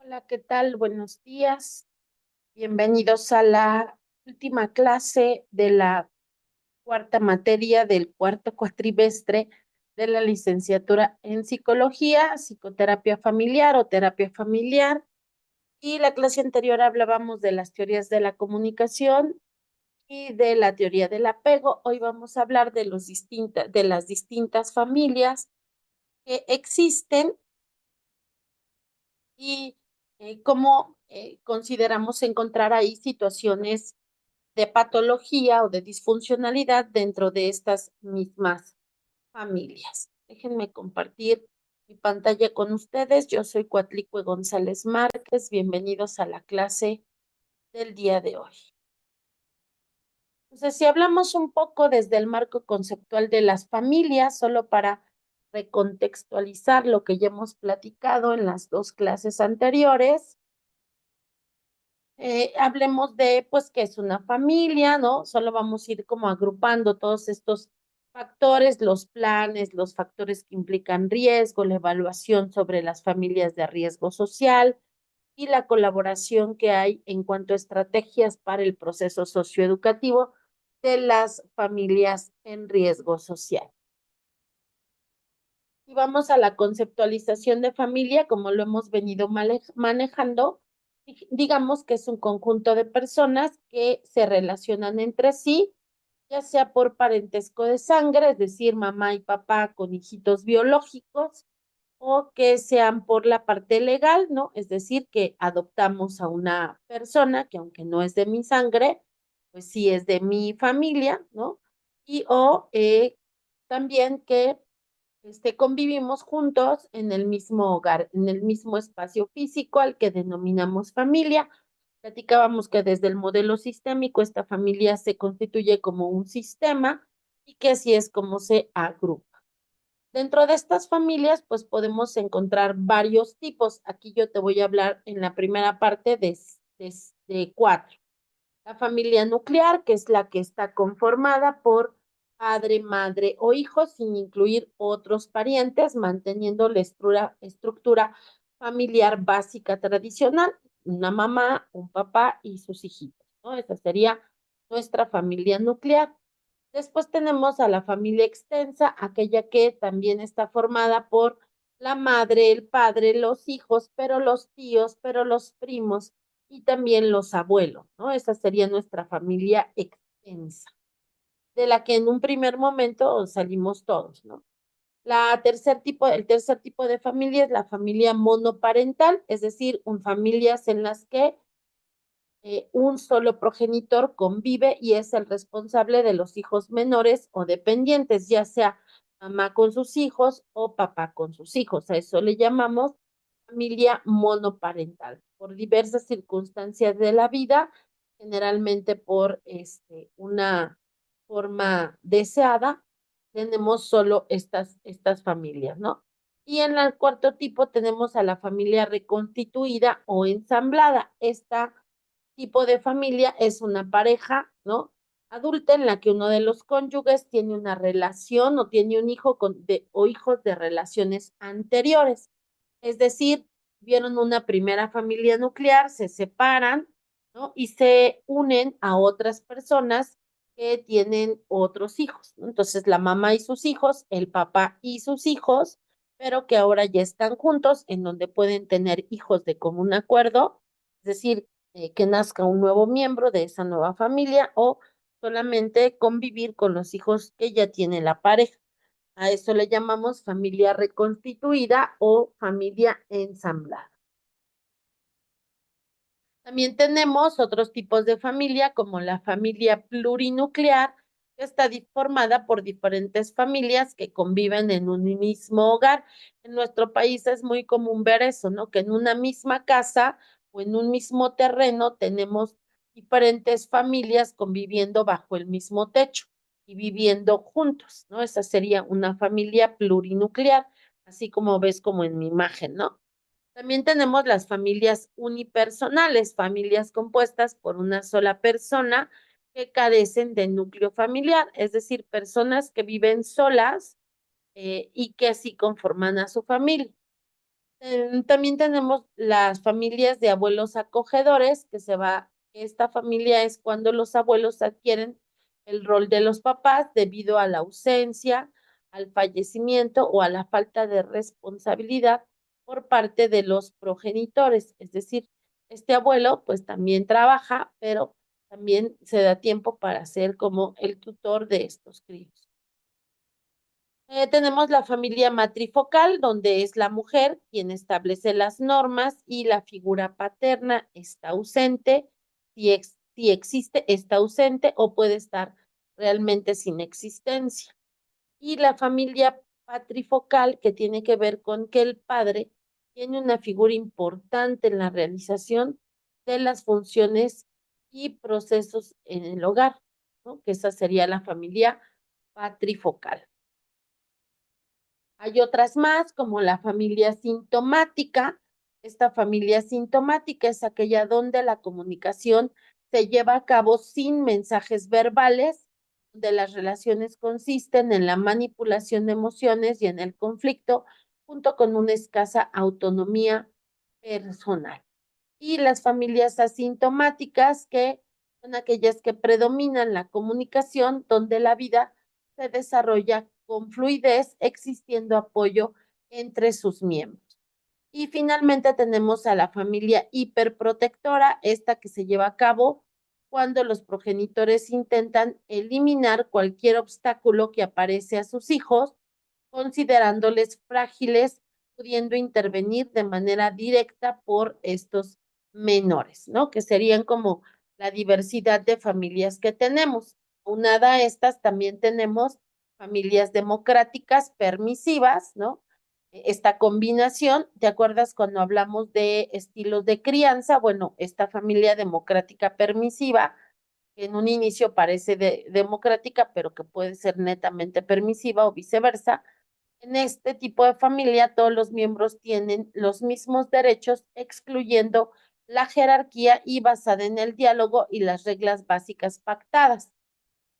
Hola, ¿qué tal? Buenos días. Bienvenidos a la última clase de la cuarta materia del cuarto cuatrimestre de la licenciatura en psicología, psicoterapia familiar o terapia familiar. Y la clase anterior hablábamos de las teorías de la comunicación y de la teoría del apego. Hoy vamos a hablar de de las distintas familias que existen y cómo consideramos encontrar ahí situaciones de patología o de disfuncionalidad dentro de estas mismas familias. Déjenme compartir mi pantalla con ustedes. Yo soy Cuatlicue González Márquez. Bienvenidos a la clase del día de hoy. Entonces, si hablamos un poco desde el marco conceptual de las familias, solo para recontextualizar lo que ya hemos platicado en las dos clases anteriores, hablemos de, pues, qué es una familia, ¿no? Solo vamos a ir como agrupando todos estos factores, los planes, los factores que implican riesgo, la evaluación sobre las familias de riesgo social y la colaboración que hay en cuanto a estrategias para el proceso socioeducativo de las familias en riesgo social. Y vamos a la conceptualización de familia, como lo hemos venido manejando. Digamos que es un conjunto de personas que se relacionan entre sí, ya sea por parentesco de sangre, es decir, mamá y papá con hijitos biológicos, o que sean por la parte legal, ¿no? Es decir, que adoptamos a una persona que aunque no es de mi sangre, pues sí es de mi familia, ¿no? Y o también que convivimos juntos en el mismo hogar, en el mismo espacio físico al que denominamos familia. Platicábamos que desde el modelo sistémico esta familia se constituye como un sistema y que así es como se agrupa. Dentro de estas familias, pues podemos encontrar varios tipos. Aquí yo te voy a hablar en la primera parte de cuatro. La familia nuclear, que es la que está conformada por padre, madre o hijos, sin incluir otros parientes, manteniendo la estructura familiar básica tradicional, una mamá, un papá y sus hijitos, ¿no? Esa sería nuestra familia nuclear. Después tenemos a la familia extensa, aquella que también está formada por la madre, el padre, los hijos, pero los tíos, pero los primos y también los abuelos, ¿no? Esa sería nuestra familia extensa, de la que en un primer momento salimos todos, ¿no? El tercer tipo de familia es la familia monoparental, es decir, familias en las que un solo progenitor convive y es el responsable de los hijos menores o dependientes, ya sea mamá con sus hijos o papá con sus hijos. A eso le llamamos familia monoparental. Por diversas circunstancias de la vida, generalmente por una forma deseada, tenemos solo estas familias, ¿no? Y en el cuarto tipo tenemos a la familia reconstituida o ensamblada. Esta tipo de familia es una pareja, ¿no? Adulta en la que uno de los cónyuges tiene una relación o tiene un hijo o hijos de relaciones anteriores. Es decir, vieron una primera familia nuclear, se separan, ¿no? Y se unen a otras personas que tienen otros hijos, ¿no? Entonces, la mamá y sus hijos, el papá y sus hijos, pero que ahora ya están juntos, en donde pueden tener hijos de común acuerdo, es decir, que nazca un nuevo miembro de esa nueva familia o solamente convivir con los hijos que ya tiene la pareja. A eso le llamamos familia reconstituida o familia ensamblada. También tenemos otros tipos de familia, como la familia plurinuclear, que está formada por diferentes familias que conviven en un mismo hogar. En nuestro país es muy común ver eso, ¿no? Que en una misma casa o en un mismo terreno tenemos diferentes familias conviviendo bajo el mismo techo y viviendo juntos, ¿no? Esa sería una familia plurinuclear, así como ves como en mi imagen, ¿no? También tenemos las familias unipersonales, familias compuestas por una sola persona que carecen de núcleo familiar, es decir, personas que viven solas y que así conforman a su familia. También tenemos las familias de abuelos acogedores, esta familia es cuando los abuelos adquieren el rol de los papás debido a la ausencia, al fallecimiento o a la falta de responsabilidad por parte de los progenitores. Es decir, este abuelo pues también trabaja, pero también se da tiempo para ser como el tutor de estos críos. Tenemos la familia matrifocal, donde es la mujer quien establece las normas y la figura paterna está ausente. Si existe, está ausente o puede estar realmente sin existencia. Y la familia patrifocal, que tiene que ver con que el padre tiene una figura importante en la realización de las funciones y procesos en el hogar, ¿no? Que esa sería la familia patrifocal. Hay otras más, como la familia sintomática. Esta familia sintomática es aquella donde la comunicación se lleva a cabo sin mensajes verbales, donde las relaciones consisten en la manipulación de emociones y en el conflicto, junto con una escasa autonomía personal. Y las familias asintomáticas, que son aquellas que predominan la comunicación, donde la vida se desarrolla con fluidez, existiendo apoyo entre sus miembros. Y finalmente tenemos a la familia hiperprotectora, esta que se lleva a cabo cuando los progenitores intentan eliminar cualquier obstáculo que aparece a sus hijos, considerándoles frágiles, pudiendo intervenir de manera directa por estos menores, ¿no? Que serían como la diversidad de familias que tenemos. Unada a estas, también tenemos familias democráticas permisivas, ¿no? Esta combinación, ¿te acuerdas cuando hablamos de estilos de crianza? Bueno, esta familia democrática permisiva, que en un inicio parece democrática, pero que puede ser netamente permisiva o viceversa. En este tipo de familia, todos los miembros tienen los mismos derechos, excluyendo la jerarquía y basada en el diálogo y las reglas básicas pactadas.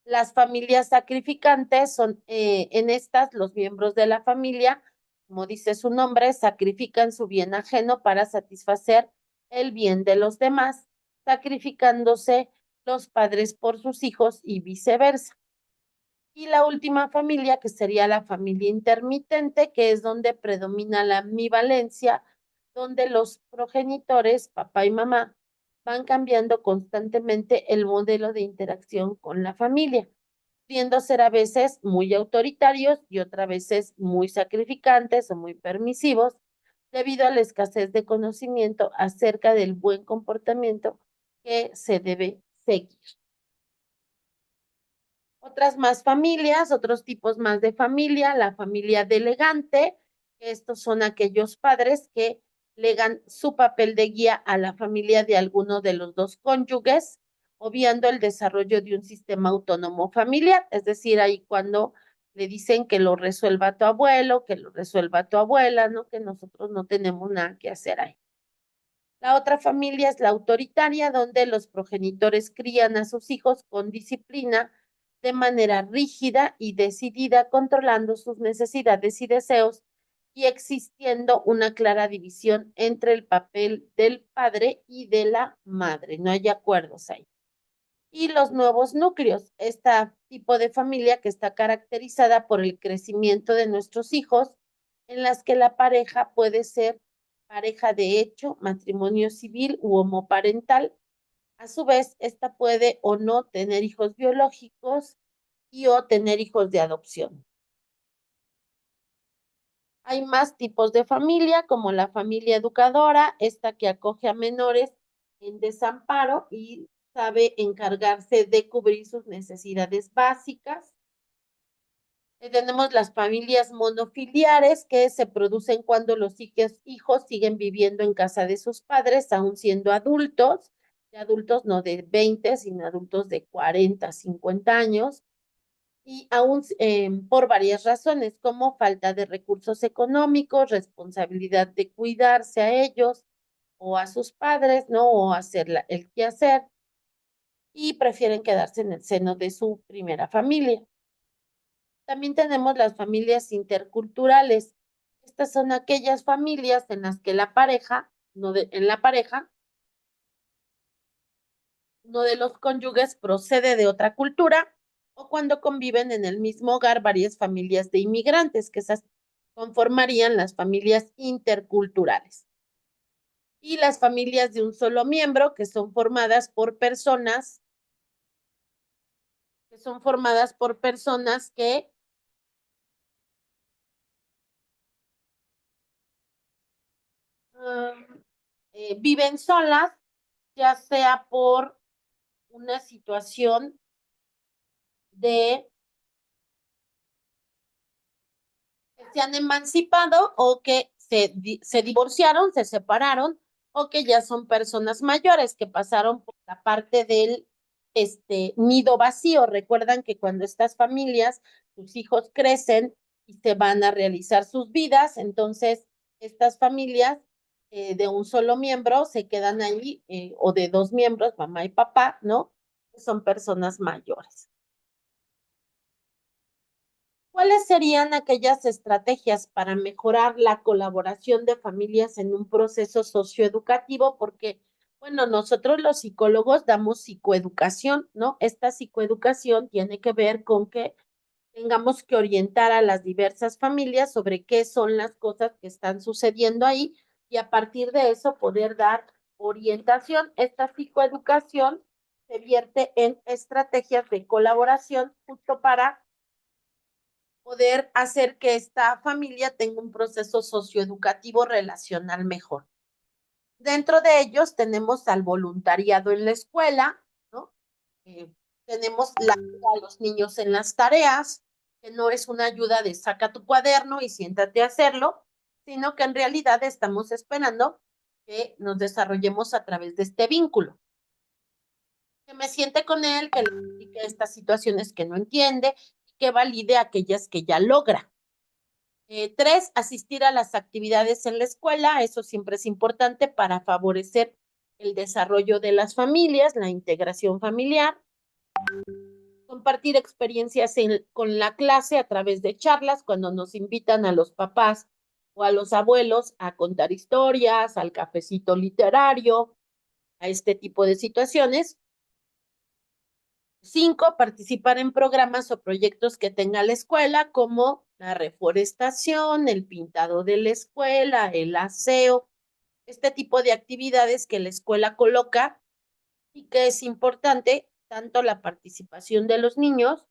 Las familias sacrificantes son, en estas, los miembros de la familia, como dice su nombre, sacrifican su bien ajeno para satisfacer el bien de los demás, sacrificándose los padres por sus hijos y viceversa. Y la última familia, que sería la familia intermitente, que es donde predomina la ambivalencia, donde los progenitores, papá y mamá, van cambiando constantemente el modelo de interacción con la familia, pudiendo ser a veces muy autoritarios y otras veces muy sacrificantes o muy permisivos, debido a la escasez de conocimiento acerca del buen comportamiento que se debe seguir. Otras más familias, otros tipos más de familia, la familia delegante. Estos son aquellos padres que legan su papel de guía a la familia de alguno de los dos cónyuges, obviando el desarrollo de un sistema autónomo familiar, es decir, ahí cuando le dicen que lo resuelva tu abuelo, que lo resuelva tu abuela, ¿no? Que nosotros no tenemos nada que hacer ahí. La otra familia es la autoritaria, donde los progenitores crían a sus hijos con disciplina de manera rígida y decidida, controlando sus necesidades y deseos y existiendo una clara división entre el papel del padre y de la madre. No hay acuerdos ahí. Y los nuevos núcleos, este tipo de familia que está caracterizada por el crecimiento de nuestros hijos, en las que la pareja puede ser pareja de hecho, matrimonio civil u homoparental. A su vez, esta puede o no tener hijos biológicos y o tener hijos de adopción. Hay más tipos de familia, como la familia educadora, esta que acoge a menores en desamparo y sabe encargarse de cubrir sus necesidades básicas. Tenemos las familias monofiliares, que se producen cuando los hijos siguen viviendo en casa de sus padres, aún siendo adultos, de adultos no de 20, sino adultos de 40, 50 años, y aún por varias razones, como falta de recursos económicos, responsabilidad de cuidarse a ellos o a sus padres, ¿no? O hacer el quehacer, y prefieren quedarse en el seno de su primera familia. También tenemos las familias interculturales. Estas son aquellas familias en las que la pareja, no de, en la pareja, uno de los cónyuges procede de otra cultura o cuando conviven en el mismo hogar varias familias de inmigrantes, que esas conformarían las familias interculturales. Y las familias de un solo miembro, que son formadas por personas, que um, viven solas, ya sea por una situación de que se han emancipado o que se divorciaron, se separaron o que ya son personas mayores que pasaron por la parte del nido vacío. Recuerdan que cuando estas familias, sus hijos crecen y se van a realizar sus vidas, entonces estas familias de un solo miembro se quedan ahí o de dos miembros, mamá y papá, ¿no? Son personas mayores. ¿Cuáles serían aquellas estrategias para mejorar la colaboración de familias en un proceso socioeducativo? Porque, bueno, nosotros los psicólogos damos psicoeducación, ¿no? Esta psicoeducación tiene que ver con que tengamos que orientar a las diversas familias sobre qué son las cosas que están sucediendo ahí y a partir de eso poder dar orientación. Esta psicoeducación se vierte en estrategias de colaboración justo para poder hacer que esta familia tenga un proceso socioeducativo relacional mejor. Dentro de ellos tenemos al voluntariado en la escuela, ¿no? Eh, tenemos la ayuda a los niños en las tareas, que no es una ayuda de saca tu cuaderno y siéntate a hacerlo, sino que en realidad estamos esperando que nos desarrollemos a través de este vínculo. Que me siente con él, que le explique estas situaciones que no entiende y que valide aquellas que ya logra. Tres, asistir a las actividades en la escuela. Eso siempre es importante para favorecer el desarrollo de las familias, la integración familiar. Compartir experiencias con la clase a través de charlas, cuando nos invitan a los papás o a los abuelos a contar historias, al cafecito literario, a este tipo de situaciones. Cinco, participar en programas o proyectos que tenga la escuela, como la reforestación, el pintado de la escuela, el aseo, este tipo de actividades que la escuela coloca y que es importante tanto la participación de los niños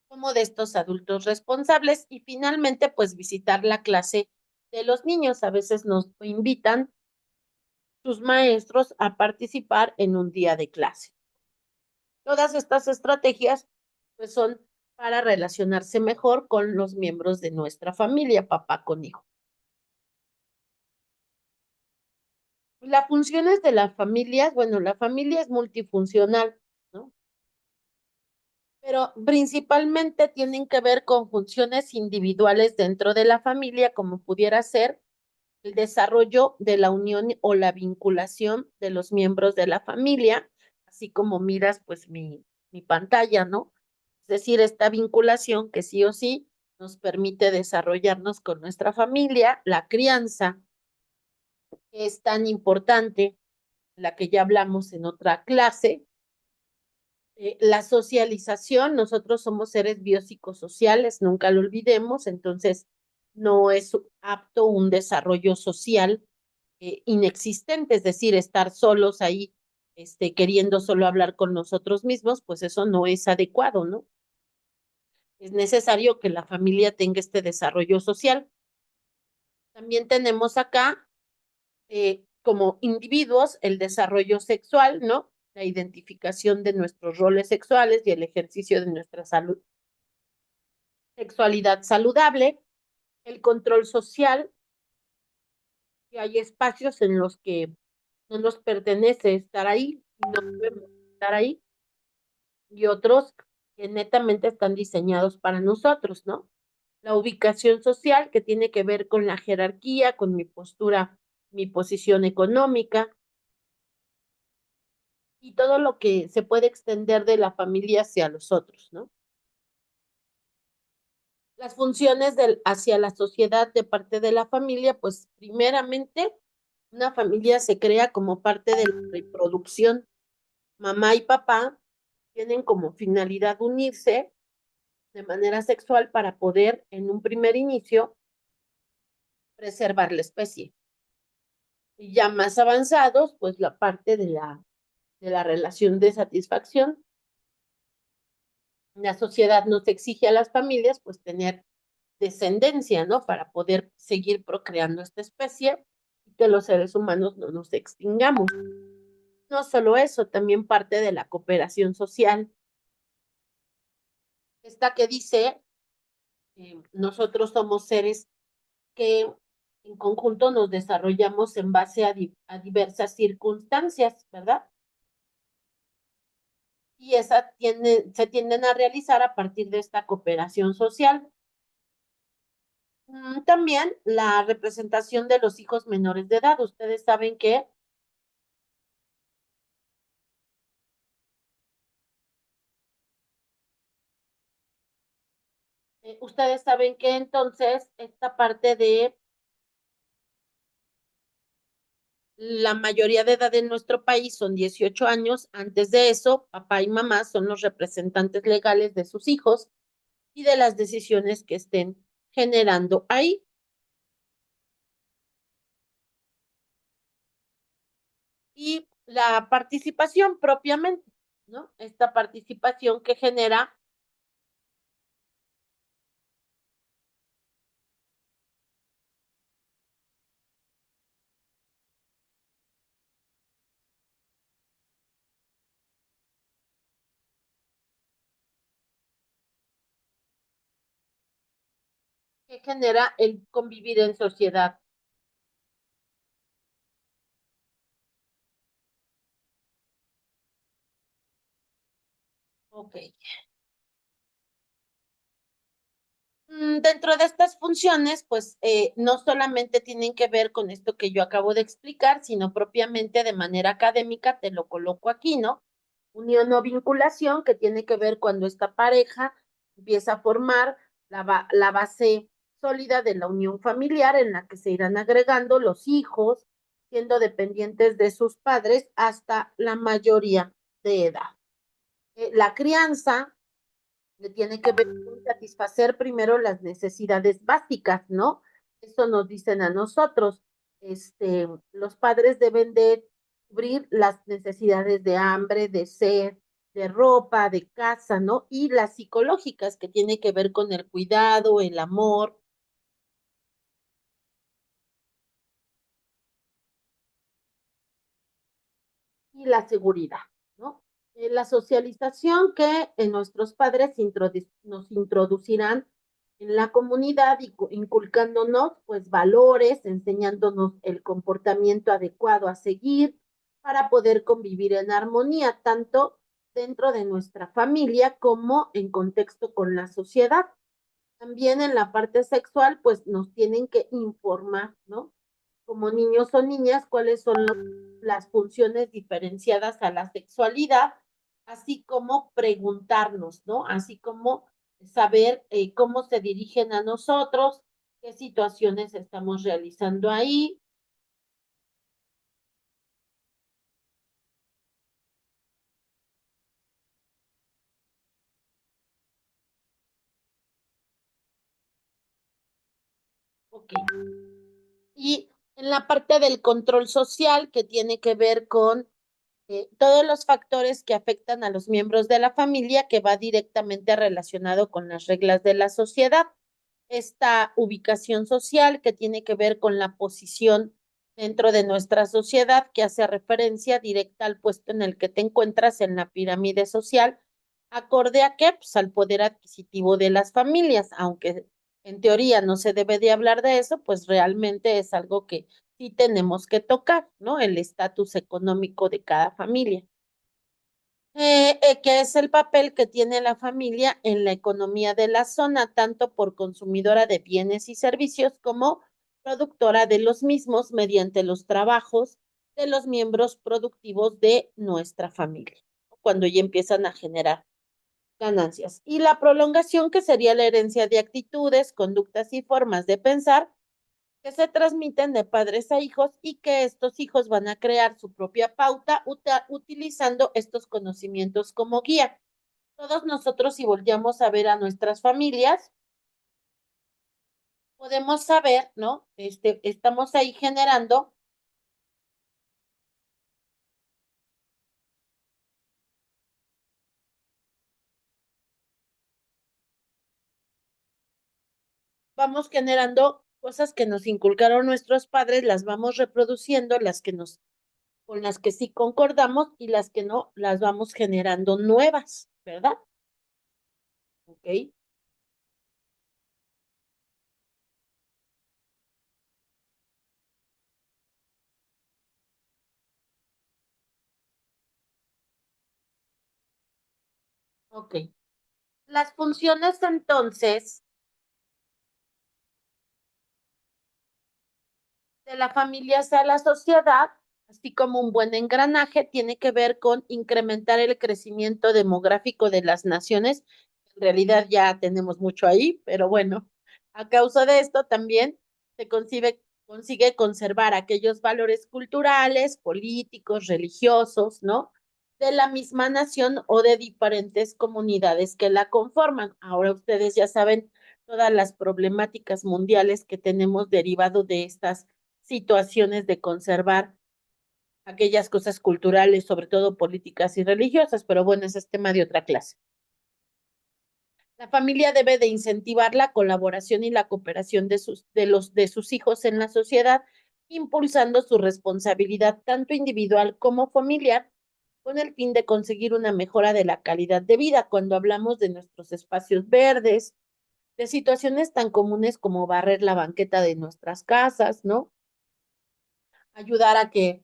como de estos adultos responsables. Y finalmente, pues visitar la clase de los niños. A veces nos invitan sus maestros a participar en un día de clase. Todas estas estrategias pues son para relacionarse mejor con los miembros de nuestra familia, papá con hijo. Las funciones de las familias, bueno, la familia es multifuncional, ¿no? Pero principalmente tienen que ver con funciones individuales dentro de la familia, como pudiera ser el desarrollo de la unión o la vinculación de los miembros de la familia, así como miras pues mi pantalla, ¿no? Es decir, esta vinculación que sí o sí nos permite desarrollarnos con nuestra familia, la crianza, que es tan importante, la que ya hablamos en otra clase, la socialización. Nosotros somos seres biopsicosociales, nunca lo olvidemos, entonces no es apto un desarrollo social inexistente, es decir, estar solos ahí, queriendo solo hablar con nosotros mismos, pues eso no es adecuado, ¿no? Es necesario que la familia tenga este desarrollo social. También tenemos acá, como individuos, el desarrollo sexual, ¿no? La identificación de nuestros roles sexuales y el ejercicio de nuestra sexualidad saludable, el control social, que hay espacios en los que no nos pertenece estar ahí, no debemos estar ahí, y otros que netamente están diseñados para nosotros, ¿no? La ubicación social, que tiene que ver con la jerarquía, con mi postura, mi posición económica y todo lo que se puede extender de la familia hacia los otros, ¿no? Las funciones hacia la sociedad de parte de la familia, pues primeramente, una familia se crea como parte de la reproducción. Mamá y papá tienen como finalidad unirse de manera sexual para poder, en un primer inicio, preservar la especie. Y ya más avanzados, pues la parte de la relación de satisfacción. La sociedad nos exige a las familias, pues tener descendencia, ¿no? Para poder seguir procreando esta especie y que los seres humanos no nos extingamos. No solo eso, también parte de la cooperación social. Esta que dice, nosotros somos seres que en conjunto nos desarrollamos en base a diversas circunstancias, ¿verdad? Y se tienden a realizar a partir de esta cooperación social. También la representación de los hijos menores de edad. Ustedes saben que entonces esta parte de la mayoría de edad en nuestro país son 18 años. Antes de eso, papá y mamá son los representantes legales de sus hijos y de las decisiones que estén generando ahí. Y la participación propiamente, ¿no? Esta participación que genera, el convivir en sociedad. Ok. Dentro de estas funciones, pues no solamente tienen que ver con esto que yo acabo de explicar, sino propiamente de manera académica, te lo coloco aquí, ¿no? Unión o vinculación, que tiene que ver cuando esta pareja empieza a formar la base sólida de la unión familiar en la que se irán agregando los hijos, siendo dependientes de sus padres hasta la mayoría de edad. La crianza que tiene que ver con satisfacer primero las necesidades básicas, ¿no? Eso nos dicen a nosotros. Los padres deben de cubrir las necesidades de hambre, de sed, de ropa, de casa, ¿no? Y las psicológicas que tiene que ver con el cuidado, el amor, y la seguridad, ¿no? La socialización que nuestros padres nos introducirán en la comunidad y inculcándonos pues valores, enseñándonos el comportamiento adecuado a seguir para poder convivir en armonía, tanto dentro de nuestra familia como en contexto con la sociedad. También en la parte sexual, pues nos tienen que informar, ¿no? Como niños o niñas, cuáles son las funciones diferenciadas a la sexualidad, así como preguntarnos, ¿no? Así como saber cómo se dirigen a nosotros, qué situaciones estamos realizando ahí. Ok. Y en la parte del control social, que tiene que ver con todos los factores que afectan a los miembros de la familia, que va directamente relacionado con las reglas de la sociedad. Esta ubicación social que tiene que ver con la posición dentro de nuestra sociedad, que hace referencia directa al puesto en el que te encuentras en la pirámide social, acorde a qué, pues al poder adquisitivo de las familias, aunque en teoría no se debe de hablar de eso, pues realmente es algo que sí tenemos que tocar, ¿no? El estatus económico de cada familia. Que es el papel que tiene la familia en la economía de la zona, tanto por consumidora de bienes y servicios como productora de los mismos mediante los trabajos de los miembros productivos de nuestra familia, cuando ya empiezan a generar. ganancias. Y la prolongación, que sería la herencia de actitudes, conductas y formas de pensar que se transmiten de padres a hijos y que estos hijos van a crear su propia pauta utilizando estos conocimientos como guía. Todos nosotros, si volteamos a ver a nuestras familias, podemos saber, ¿no? Estamos ahí generando, vamos generando cosas que nos inculcaron nuestros padres, las vamos reproduciendo, con las que sí concordamos y las que no, las vamos generando nuevas, ¿verdad? Ok, ok. Las funciones entonces de la familia hacia la sociedad, así como un buen engranaje, tiene que ver con incrementar el crecimiento demográfico de las naciones. En realidad ya tenemos mucho ahí, pero bueno, a causa de esto también consigue conservar aquellos valores culturales, políticos, religiosos, ¿no? De la misma nación o de diferentes comunidades que la conforman. Ahora ustedes ya saben todas las problemáticas mundiales que tenemos derivado de estas situaciones de conservar aquellas cosas culturales, sobre todo políticas y religiosas, pero bueno, ese es tema de otra clase. La familia debe de incentivar la colaboración y la cooperación de sus hijos en la sociedad, impulsando su responsabilidad tanto individual como familiar, con el fin de conseguir una mejora de la calidad de vida. Cuando hablamos de nuestros espacios verdes, de situaciones tan comunes como barrer la banqueta de nuestras casas, ¿no? Ayudar a que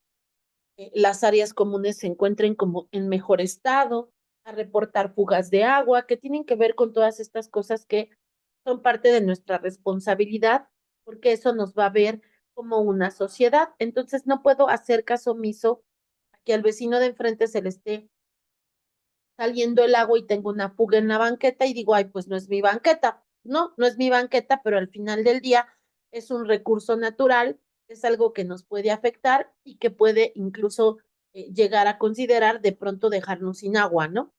las áreas comunes se encuentren como en mejor estado, a reportar fugas de agua, que tienen que ver con todas estas cosas que son parte de nuestra responsabilidad, porque eso nos va a ver como una sociedad. Entonces no puedo hacer caso omiso a que al vecino de enfrente se le esté saliendo el agua y tengo una fuga en la banqueta y digo, ay, pues no es mi banqueta. No, no es mi banqueta, pero al final del día es un recurso natural, es algo que nos puede afectar y que puede incluso llegar a considerar de pronto dejarnos sin agua, ¿no?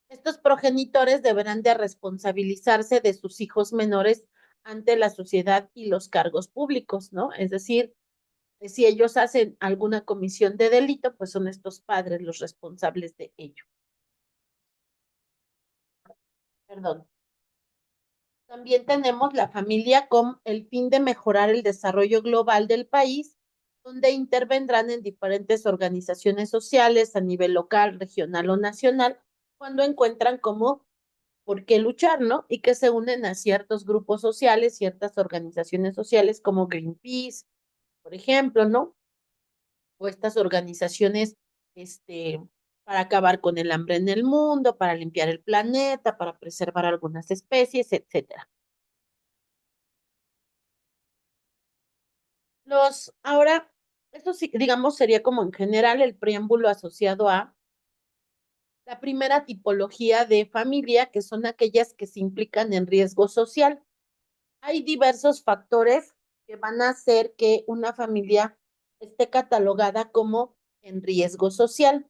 Estos progenitores deberán de responsabilizarse de sus hijos menores ante la sociedad y los cargos públicos, ¿no? Es decir, si ellos hacen alguna comisión de delito, pues son estos padres los responsables de ello. Perdón. También tenemos la familia con el fin de mejorar el desarrollo global del país, donde intervendrán en diferentes organizaciones sociales a nivel local, regional o nacional, cuando encuentran cómo por qué luchar, ¿no? Y que se unen a ciertos grupos sociales, ciertas organizaciones sociales como Greenpeace, por ejemplo, ¿no? O estas organizaciones, este, para acabar con el hambre en el mundo, para limpiar el planeta, para preservar algunas especies, etcétera. Ahora, esto sí, digamos, sería como en general el preámbulo asociado a la primera tipología de familia, que son aquellas que se implican en riesgo social. Hay diversos factores que van a hacer que una familia esté catalogada como en riesgo social.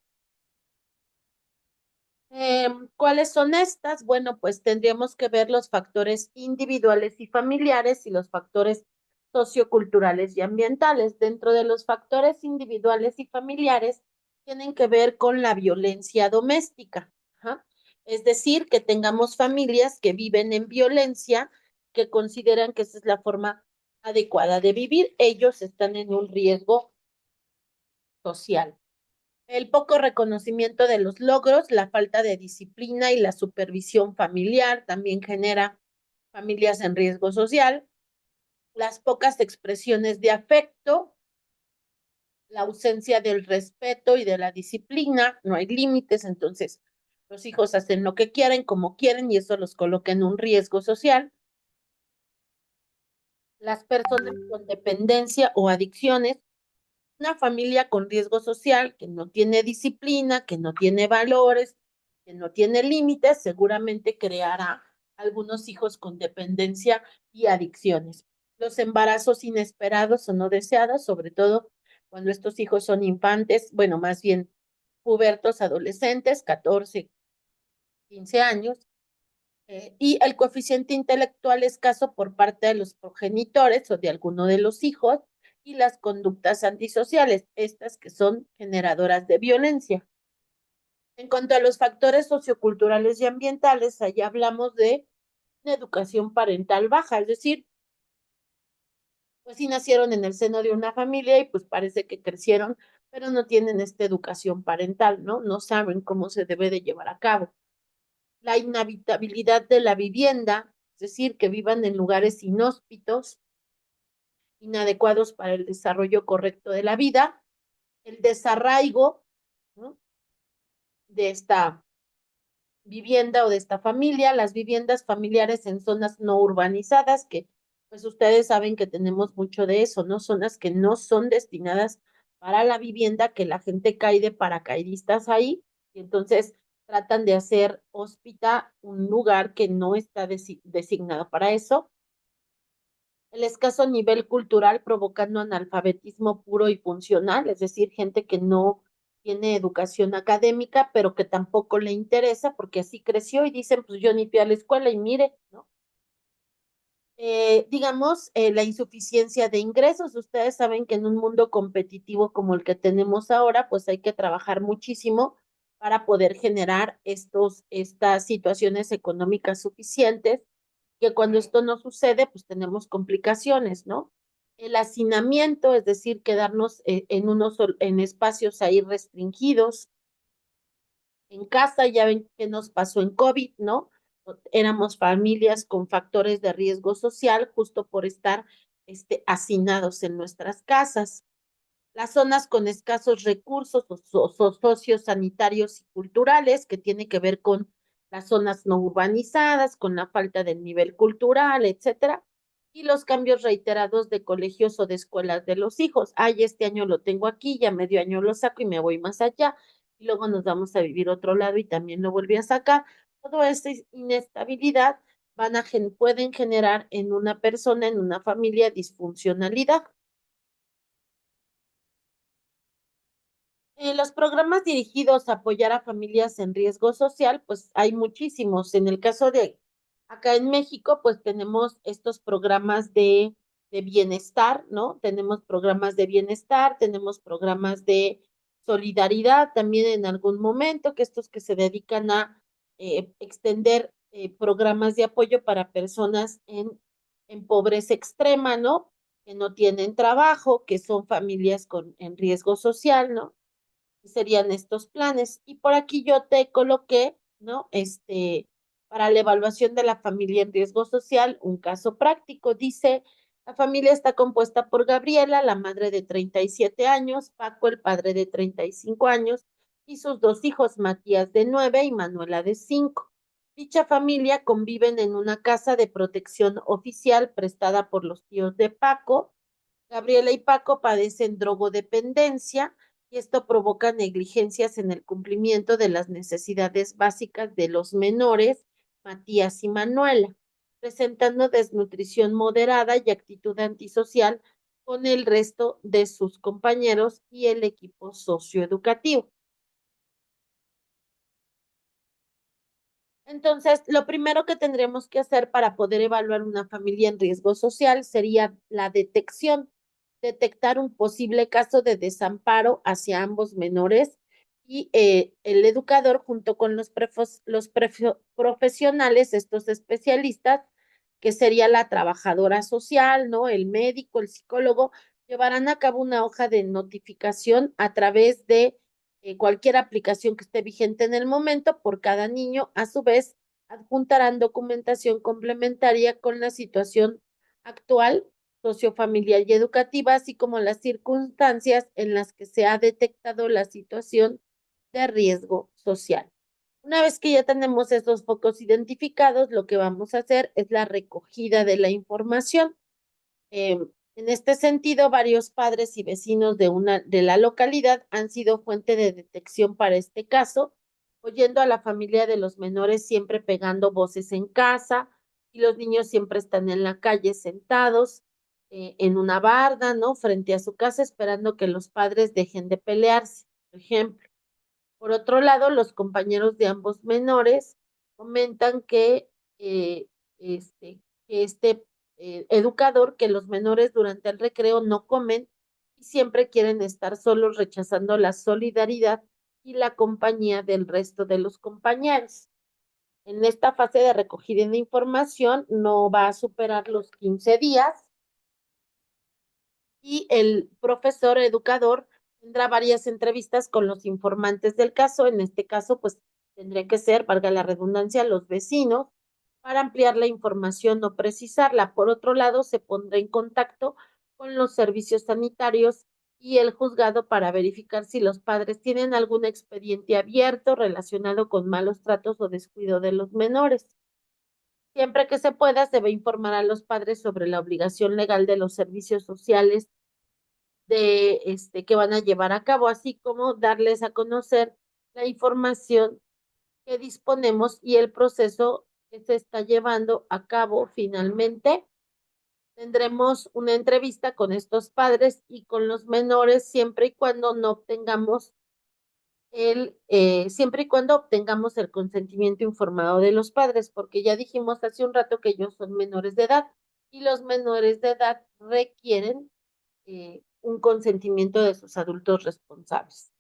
¿Cuáles son estas? Bueno, pues tendríamos que ver los factores individuales y familiares y los factores socioculturales y ambientales. Dentro de los factores individuales y familiares tienen que ver con la violencia doméstica. Ajá. Es decir, que tengamos familias que viven en violencia, que consideran que esa es la forma adecuada de vivir. Ellos están en un riesgo social. El poco reconocimiento de los logros, la falta de disciplina y la supervisión familiar también genera familias en riesgo social. Las pocas expresiones de afecto, la ausencia del respeto y de la disciplina, no hay límites, entonces los hijos hacen lo que quieren, como quieren, y eso los coloca en un riesgo social. Las personas con dependencia o adicciones, una familia con riesgo social que no tiene disciplina, que no tiene valores, que no tiene límites, seguramente creará algunos hijos con dependencia y adicciones. Los embarazos inesperados o no deseados, sobre todo cuando estos hijos son infantes, bueno, más bien pubertos, adolescentes, 14, 15 años, y el coeficiente intelectual escaso por parte de los progenitores o de alguno de los hijos, y las conductas antisociales, estas que son generadoras de violencia. En cuanto a los factores socioculturales y ambientales, allá hablamos de una educación parental baja, es decir, pues sí nacieron en el seno de una familia y pues parece que crecieron, pero no tienen esta educación parental, ¿no? No saben cómo se debe de llevar a cabo. La inhabitabilidad de la vivienda, es decir, que vivan en lugares inhóspitos, inadecuados para el desarrollo correcto de la vida, el desarraigo, ¿no?, de esta vivienda o de esta familia, las viviendas familiares en zonas no urbanizadas, que pues ustedes saben que tenemos mucho de eso, ¿no? Zonas que no son destinadas para la vivienda, que la gente cae de paracaidistas ahí, y entonces tratan de hacer hóspita un lugar que no está designado para eso. El escaso nivel cultural provocando analfabetismo puro y funcional, es decir, gente que no tiene educación académica, pero que tampoco le interesa porque así creció y dicen, pues yo ni fui a la escuela y mire, ¿no? Digamos, la insuficiencia de ingresos. Ustedes saben que en un mundo competitivo como el que tenemos ahora, pues hay que trabajar muchísimo para poder generar estas situaciones económicas suficientes, que cuando esto no sucede, pues tenemos complicaciones, ¿no? El hacinamiento, es decir, quedarnos en espacios ahí restringidos, en casa, ya ven qué nos pasó en COVID, ¿no? Éramos familias con factores de riesgo social justo por estar hacinados en nuestras casas. Las zonas con escasos recursos sociosanitarios y culturales, que tiene que ver con las zonas no urbanizadas, con la falta del nivel cultural, etcétera, y los cambios reiterados de colegios o de escuelas de los hijos. Ay, este año lo tengo aquí, ya medio año lo saco y me voy más allá, y luego nos vamos a vivir otro lado y también lo volví a sacar. Toda esta inestabilidad pueden generar en una persona, en una familia, disfuncionalidad. Los programas dirigidos a apoyar a familias en riesgo social, pues hay muchísimos. En el caso de acá en México, pues tenemos estos programas de bienestar, ¿no? Tenemos programas de bienestar, tenemos programas de solidaridad también en algún momento, que estos que se dedican a extender programas de apoyo para personas en pobreza extrema, ¿no? Que no tienen trabajo, que son familias en riesgo social, ¿no? Serían estos planes. Y por aquí yo te coloqué, ¿no? Para la evaluación de la familia en riesgo social, un caso práctico. Dice, la familia está compuesta por Gabriela, la madre de 37 años, Paco, el padre de 35 años, y sus dos hijos, Matías de 9 y Manuela de 5. Dicha familia conviven en una casa de protección oficial prestada por los tíos de Paco. Gabriela y Paco padecen drogodependencia y esto provoca negligencias en el cumplimiento de las necesidades básicas de los menores, Matías y Manuela, presentando desnutrición moderada y actitud antisocial con el resto de sus compañeros y el equipo socioeducativo. Entonces, lo primero que tendremos que hacer para poder evaluar una familia en riesgo social sería la detectar un posible caso de desamparo hacia ambos menores y el educador junto con los profesionales, estos especialistas, que sería la trabajadora social, ¿no? El médico, el psicólogo, llevarán a cabo una hoja de notificación a través de cualquier aplicación que esté vigente en el momento por cada niño. A su vez, adjuntarán documentación complementaria con la situación actual, sociofamiliar y educativa, así como las circunstancias en las que se ha detectado la situación de riesgo social. Una vez que ya tenemos estos focos identificados, lo que vamos a hacer es la recogida de la información. Eh, en este sentido, varios padres y vecinos de la localidad han sido fuente de detección para este caso, oyendo a la familia de los menores siempre pegando voces en casa y los niños siempre están en la calle sentados en una barda, ¿no? Frente a su casa esperando que los padres dejen de pelearse, por ejemplo. Por otro lado, los compañeros de ambos menores comentan eh, este, que educador, que los menores durante el recreo no comen y siempre quieren estar solos, rechazando la solidaridad y la compañía del resto de los compañeros. En esta fase de recogida de información no va a superar los 15 días y el profesor educador tendrá varias entrevistas con los informantes del caso. En este caso, pues tendría que ser, valga la redundancia, los vecinos, para ampliar la información o precisarla. Por otro lado, se pondrá en contacto con los servicios sanitarios y el juzgado para verificar si los padres tienen algún expediente abierto relacionado con malos tratos o descuido de los menores. Siempre que se pueda, se debe informar a los padres sobre la obligación legal de los servicios sociales que van a llevar a cabo, así como darles a conocer la información que disponemos y el proceso que se está llevando a cabo. Finalmente, tendremos una entrevista con estos padres y con los menores siempre y cuando no obtengamos siempre y cuando obtengamos el consentimiento informado de los padres, porque ya dijimos hace un rato que ellos son menores de edad y los menores de edad requieren un consentimiento de sus adultos responsables.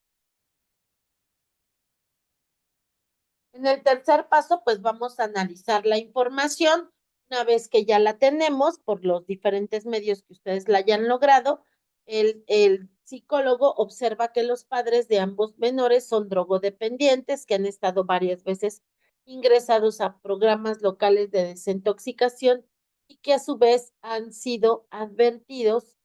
En el tercer paso, pues vamos a analizar la información. Una vez que ya la tenemos por los diferentes medios que ustedes la hayan logrado, el psicólogo observa que los padres de ambos menores son drogodependientes, que han estado varias veces ingresados a programas locales de desintoxicación y que a su vez han sido advertidos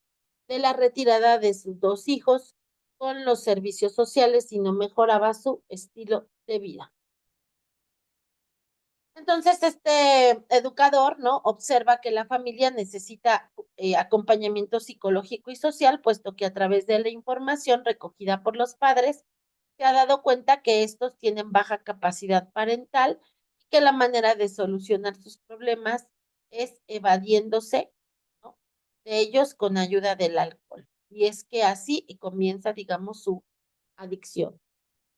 de la retirada de sus dos hijos con los servicios sociales y no mejoraba su estilo de vida. Entonces, este educador, ¿no? Observa que la familia necesita acompañamiento psicológico y social, puesto que a través de la información recogida por los padres, se ha dado cuenta que estos tienen baja capacidad parental y que la manera de solucionar sus problemas es evadiéndose, ¿no? De ellos con ayuda del alcohol. Y es que así comienza, digamos, su adicción.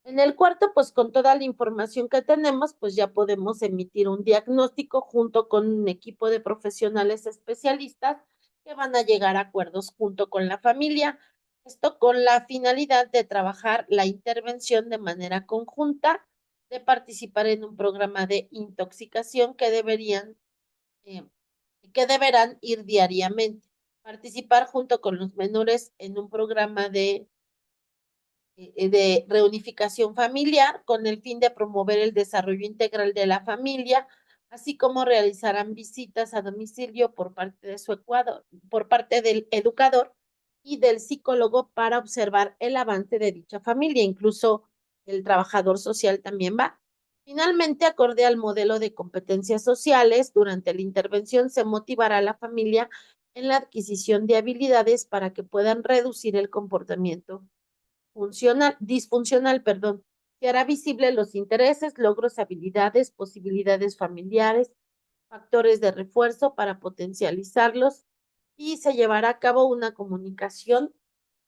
En el cuarto, pues con toda la información que tenemos, pues ya podemos emitir un diagnóstico junto con un equipo de profesionales especialistas que van a llegar a acuerdos junto con la familia. Esto con la finalidad de trabajar la intervención de manera conjunta, de participar en un programa de intoxicación eh, que deberán ir diariamente. Participar junto con los menores en un programa de reunificación familiar con el fin de promover el desarrollo integral de la familia, así como realizarán visitas a domicilio por parte del educador y del psicólogo para observar el avance de dicha familia. Incluso el trabajador social también va. Finalmente, acorde al modelo de competencias sociales, durante la intervención se motivará a la familia en la adquisición de habilidades para que puedan reducir el comportamiento disfuncional, perdón, que hará visible los intereses, logros, habilidades, posibilidades familiares, factores de refuerzo para potencializarlos y se llevará a cabo una comunicación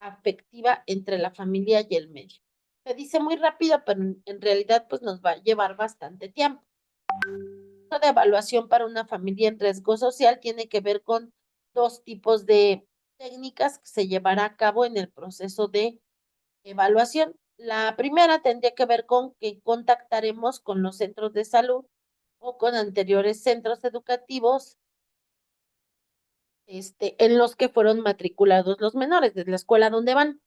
afectiva entre la familia y el medio. Se dice muy rápido, pero en realidad pues nos va a llevar bastante tiempo. De evaluación para una familia en riesgo social tiene que ver con dos tipos de técnicas que se llevará a cabo en el proceso de evaluación. La primera tendría que ver con que contactaremos con los centros de salud o con anteriores centros educativos en los que fueron matriculados los menores, de la escuela donde van.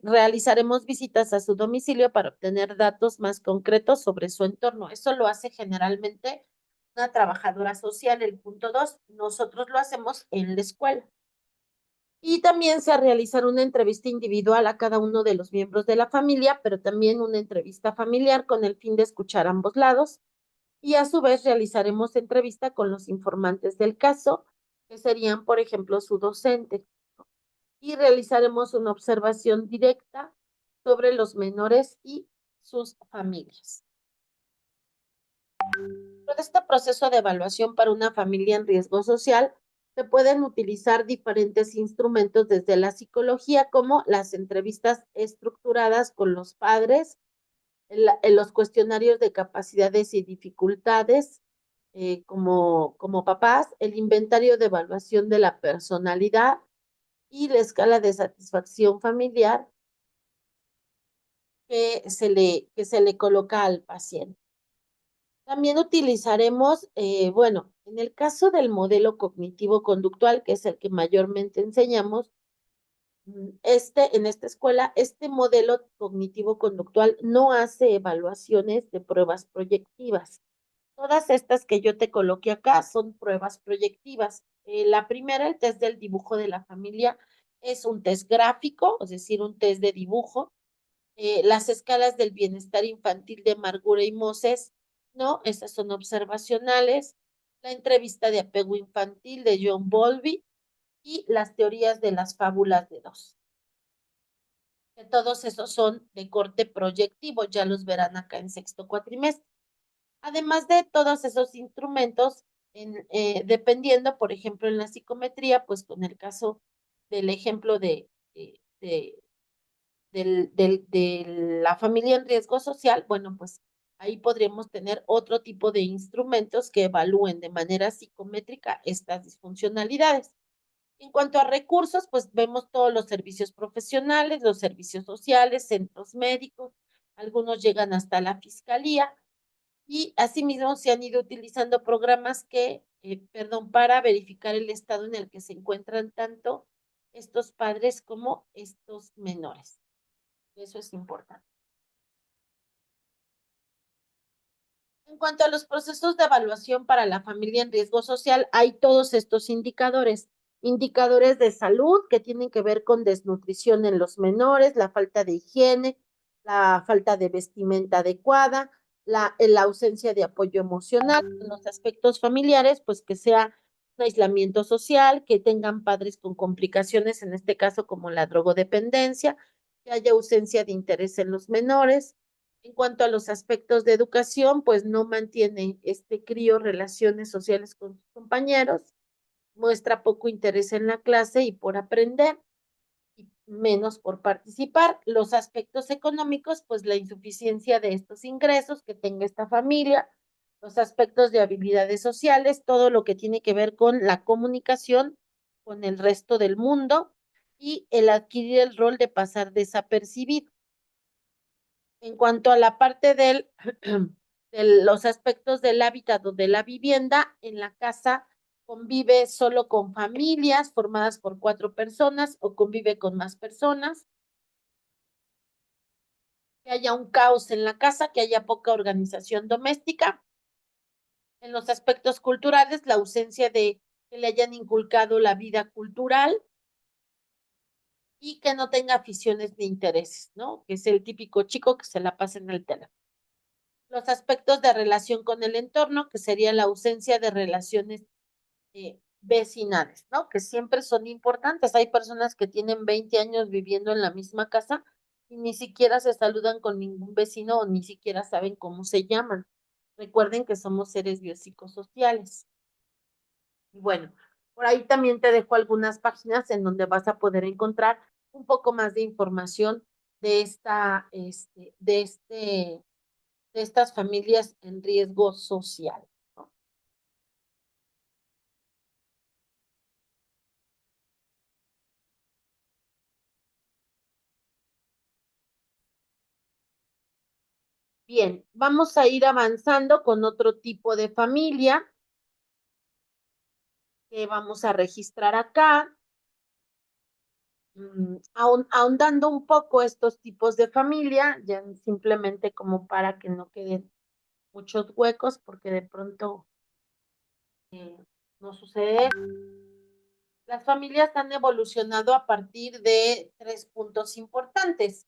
Realizaremos visitas a su domicilio para obtener datos más concretos sobre su entorno. Eso lo hace generalmente una trabajadora social. El punto dos, nosotros lo hacemos en la escuela. Y también se realizará una entrevista individual a cada uno de los miembros de la familia, pero también una entrevista familiar con el fin de escuchar ambos lados. Y a su vez realizaremos entrevista con los informantes del caso, que serían, por ejemplo, su docente. Y realizaremos una observación directa sobre los menores y sus familias. Todo este proceso de evaluación para una familia en riesgo social se pueden utilizar diferentes instrumentos desde la psicología, como las entrevistas estructuradas con los padres, en los cuestionarios de capacidades y dificultades, como papás, el inventario de evaluación de la personalidad y la escala de satisfacción familiar que se le coloca al paciente. También utilizaremos, bueno, en el caso del modelo cognitivo-conductual, que es el que mayormente enseñamos, en esta escuela, este modelo cognitivo-conductual no hace evaluaciones de pruebas proyectivas. Todas estas que yo te coloqué acá son pruebas proyectivas. La primera, el test del dibujo de la familia, es un test gráfico, es decir, un test de dibujo. Las escalas del bienestar infantil de Margura y Moses, ¿no? Esas son observacionales. La entrevista de apego infantil de John Bowlby y las teorías de las fábulas de dos. Que todos esos son de corte proyectivo, ya los verán acá en sexto cuatrimestre. Además de todos esos instrumentos, dependiendo, por ejemplo, en la psicometría, pues con el caso del ejemplo de de la familia en riesgo social, bueno, pues ahí podríamos tener otro tipo de instrumentos que evalúen de manera psicométrica estas disfuncionalidades. En cuanto a recursos, pues vemos todos los servicios profesionales, los servicios sociales, centros médicos, algunos llegan hasta la fiscalía y asimismo se han ido utilizando programas para verificar el estado en el que se encuentran tanto estos padres como estos menores. Eso es importante. En cuanto a los procesos de evaluación para la familia en riesgo social, hay todos estos indicadores. Indicadores de salud que tienen que ver con desnutrición en los menores, la falta de higiene, la falta de vestimenta adecuada, la ausencia de apoyo emocional. En los aspectos familiares, pues que sea un aislamiento social, que tengan padres con complicaciones, en este caso como la drogodependencia, que haya ausencia de interés en los menores. En cuanto a los aspectos de educación, pues no mantiene este crío relaciones sociales con sus compañeros, muestra poco interés en la clase y por aprender, y menos por participar. Los aspectos económicos, pues la insuficiencia de estos ingresos que tenga esta familia, los aspectos de habilidades sociales, todo lo que tiene que ver con la comunicación con el resto del mundo y el adquirir el rol de pasar desapercibido. En cuanto a la parte de los aspectos del hábitat o de la vivienda, en la casa convive solo con familias formadas por 4 personas o convive con más personas, que haya un caos en la casa, que haya poca organización doméstica. En los aspectos culturales, la ausencia de que le hayan inculcado la vida cultural y que no tenga aficiones ni intereses, ¿no? Que es el típico chico que se la pasa en el teléfono. Los aspectos de relación con el entorno, que sería la ausencia de relaciones vecinales, ¿no? Que siempre son importantes. Hay personas que tienen 20 años viviendo en la misma casa y ni siquiera se saludan con ningún vecino o ni siquiera saben cómo se llaman. Recuerden que somos seres biopsicosociales. Y bueno, por ahí también te dejo algunas páginas en donde vas a poder encontrar un poco más de información de de estas familias en riesgo social, ¿no? Bien, vamos a ir avanzando con otro tipo de familia que vamos a registrar acá, ahondando un poco estos tipos de familia, ya simplemente como para que no queden muchos huecos, porque de pronto no sucede. Las familias han evolucionado a partir de 3 puntos importantes,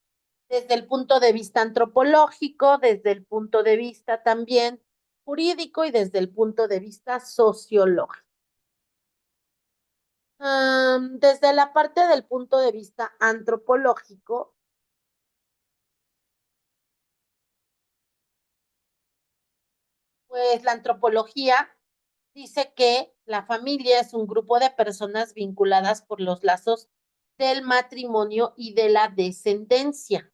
desde el punto de vista antropológico, desde el punto de vista también jurídico y desde el punto de vista sociológico. Desde la parte del punto de vista antropológico, Pues la antropología dice que la familia es un grupo de personas vinculadas por los lazos del matrimonio y de la descendencia.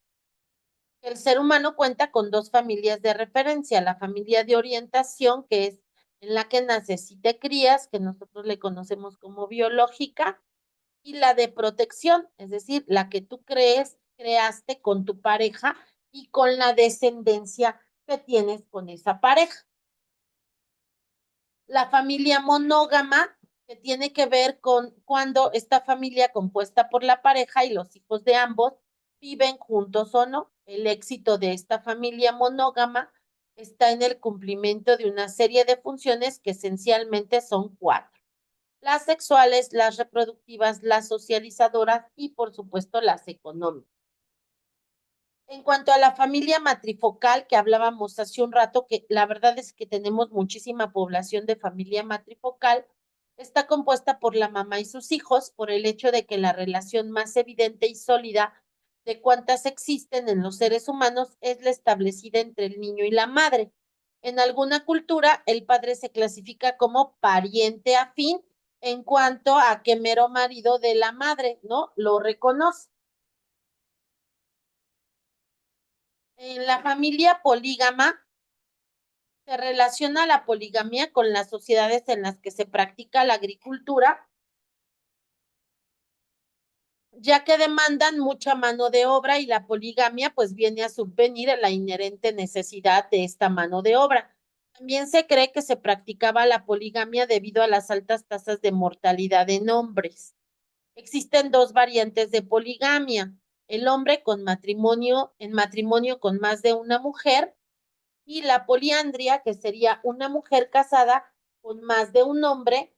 El ser humano cuenta con dos familias de referencia, la familia de orientación, que es en la que naces y te crías, que nosotros le conocemos como biológica, y la de protección, es decir, la que tú creaste con tu pareja y con la descendencia que tienes con esa pareja. La familia monógama, que tiene que ver con cuando esta familia compuesta por la pareja y los hijos de ambos viven juntos o no. El éxito de esta familia monógama está en el cumplimiento de una serie de funciones que esencialmente son cuatro: las sexuales, las reproductivas, las socializadoras y, por supuesto, las económicas. En cuanto a la familia matrifocal que hablábamos hace un rato, que la verdad es que tenemos muchísima población de familia matrifocal, está compuesta por la mamá y sus hijos, por el hecho de que la relación más evidente y sólida de cuantas existen en los seres humanos es la establecida entre el niño y la madre. En alguna cultura, el padre se clasifica como pariente afín en cuanto a que mero marido de la madre, ¿no? Lo reconoce. En la familia polígama se relaciona la poligamia con las sociedades en las que se practica la agricultura, ya que demandan mucha mano de obra y la poligamia pues viene a subvenir a la inherente necesidad de esta mano de obra. También se cree que se practicaba la poligamia debido a las altas tasas de mortalidad en hombres. Existen dos variantes de poligamia: el hombre con matrimonio, en matrimonio con más de una mujer, y la poliandria, que sería una mujer casada con más de un hombre,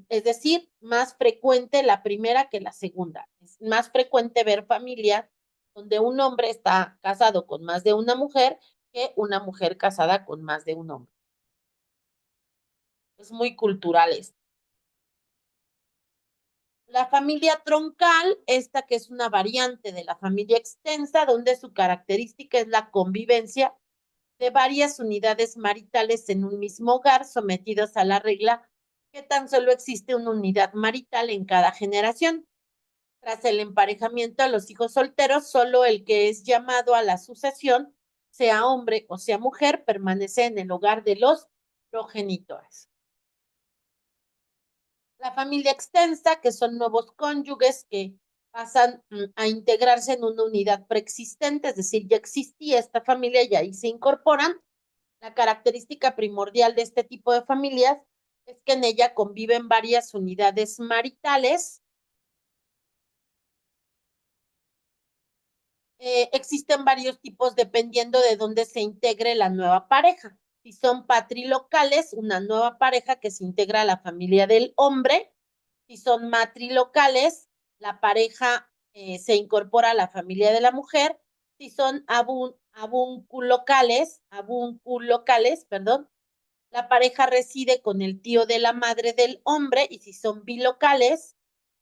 es decir, más frecuente la primera que la segunda. Es más frecuente ver familias donde un hombre está casado con más de una mujer que una mujer casada con más de un hombre. Es muy cultural esto. La familia troncal, esta que es una variante de la familia extensa, donde su característica es la convivencia de varias unidades maritales en un mismo hogar, sometidos a la regla que tan solo existe una unidad marital en cada generación. Tras el emparejamiento a los hijos solteros, solo el que es llamado a la sucesión, sea hombre o sea mujer, permanece en el hogar de los progenitores. La familia extensa, que son nuevos cónyuges que pasan a integrarse en una unidad preexistente, es decir, ya existía esta familia y ahí se incorporan. La característica primordial de este tipo de familias es que en ella conviven varias unidades maritales. Existen varios tipos dependiendo de dónde se integre la nueva pareja. Si son patrilocales, una nueva pareja que se integra a la familia del hombre. Si son matrilocales, la pareja se incorpora a la familia de la mujer. Si son avunculocales, perdón, la pareja reside con el tío de la madre del hombre. Y si son bilocales,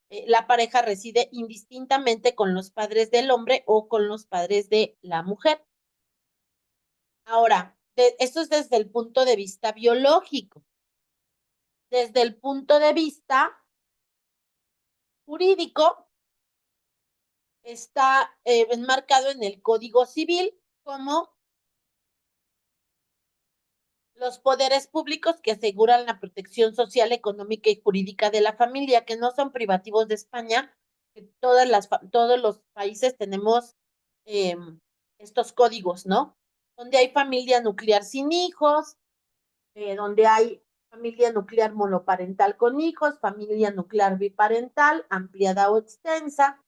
la pareja reside indistintamente con los padres del hombre o con los padres de la mujer. Ahora, esto es desde el punto de vista biológico. Desde el punto de vista jurídico, está enmarcado en el Código Civil como los poderes públicos que aseguran la protección social, económica y jurídica de la familia, que no son privativos de España, que todos los países tenemos eh, estos códigos, ¿no? Donde hay familia nuclear sin hijos, donde hay familia nuclear monoparental con hijos, familia nuclear biparental, ampliada o extensa,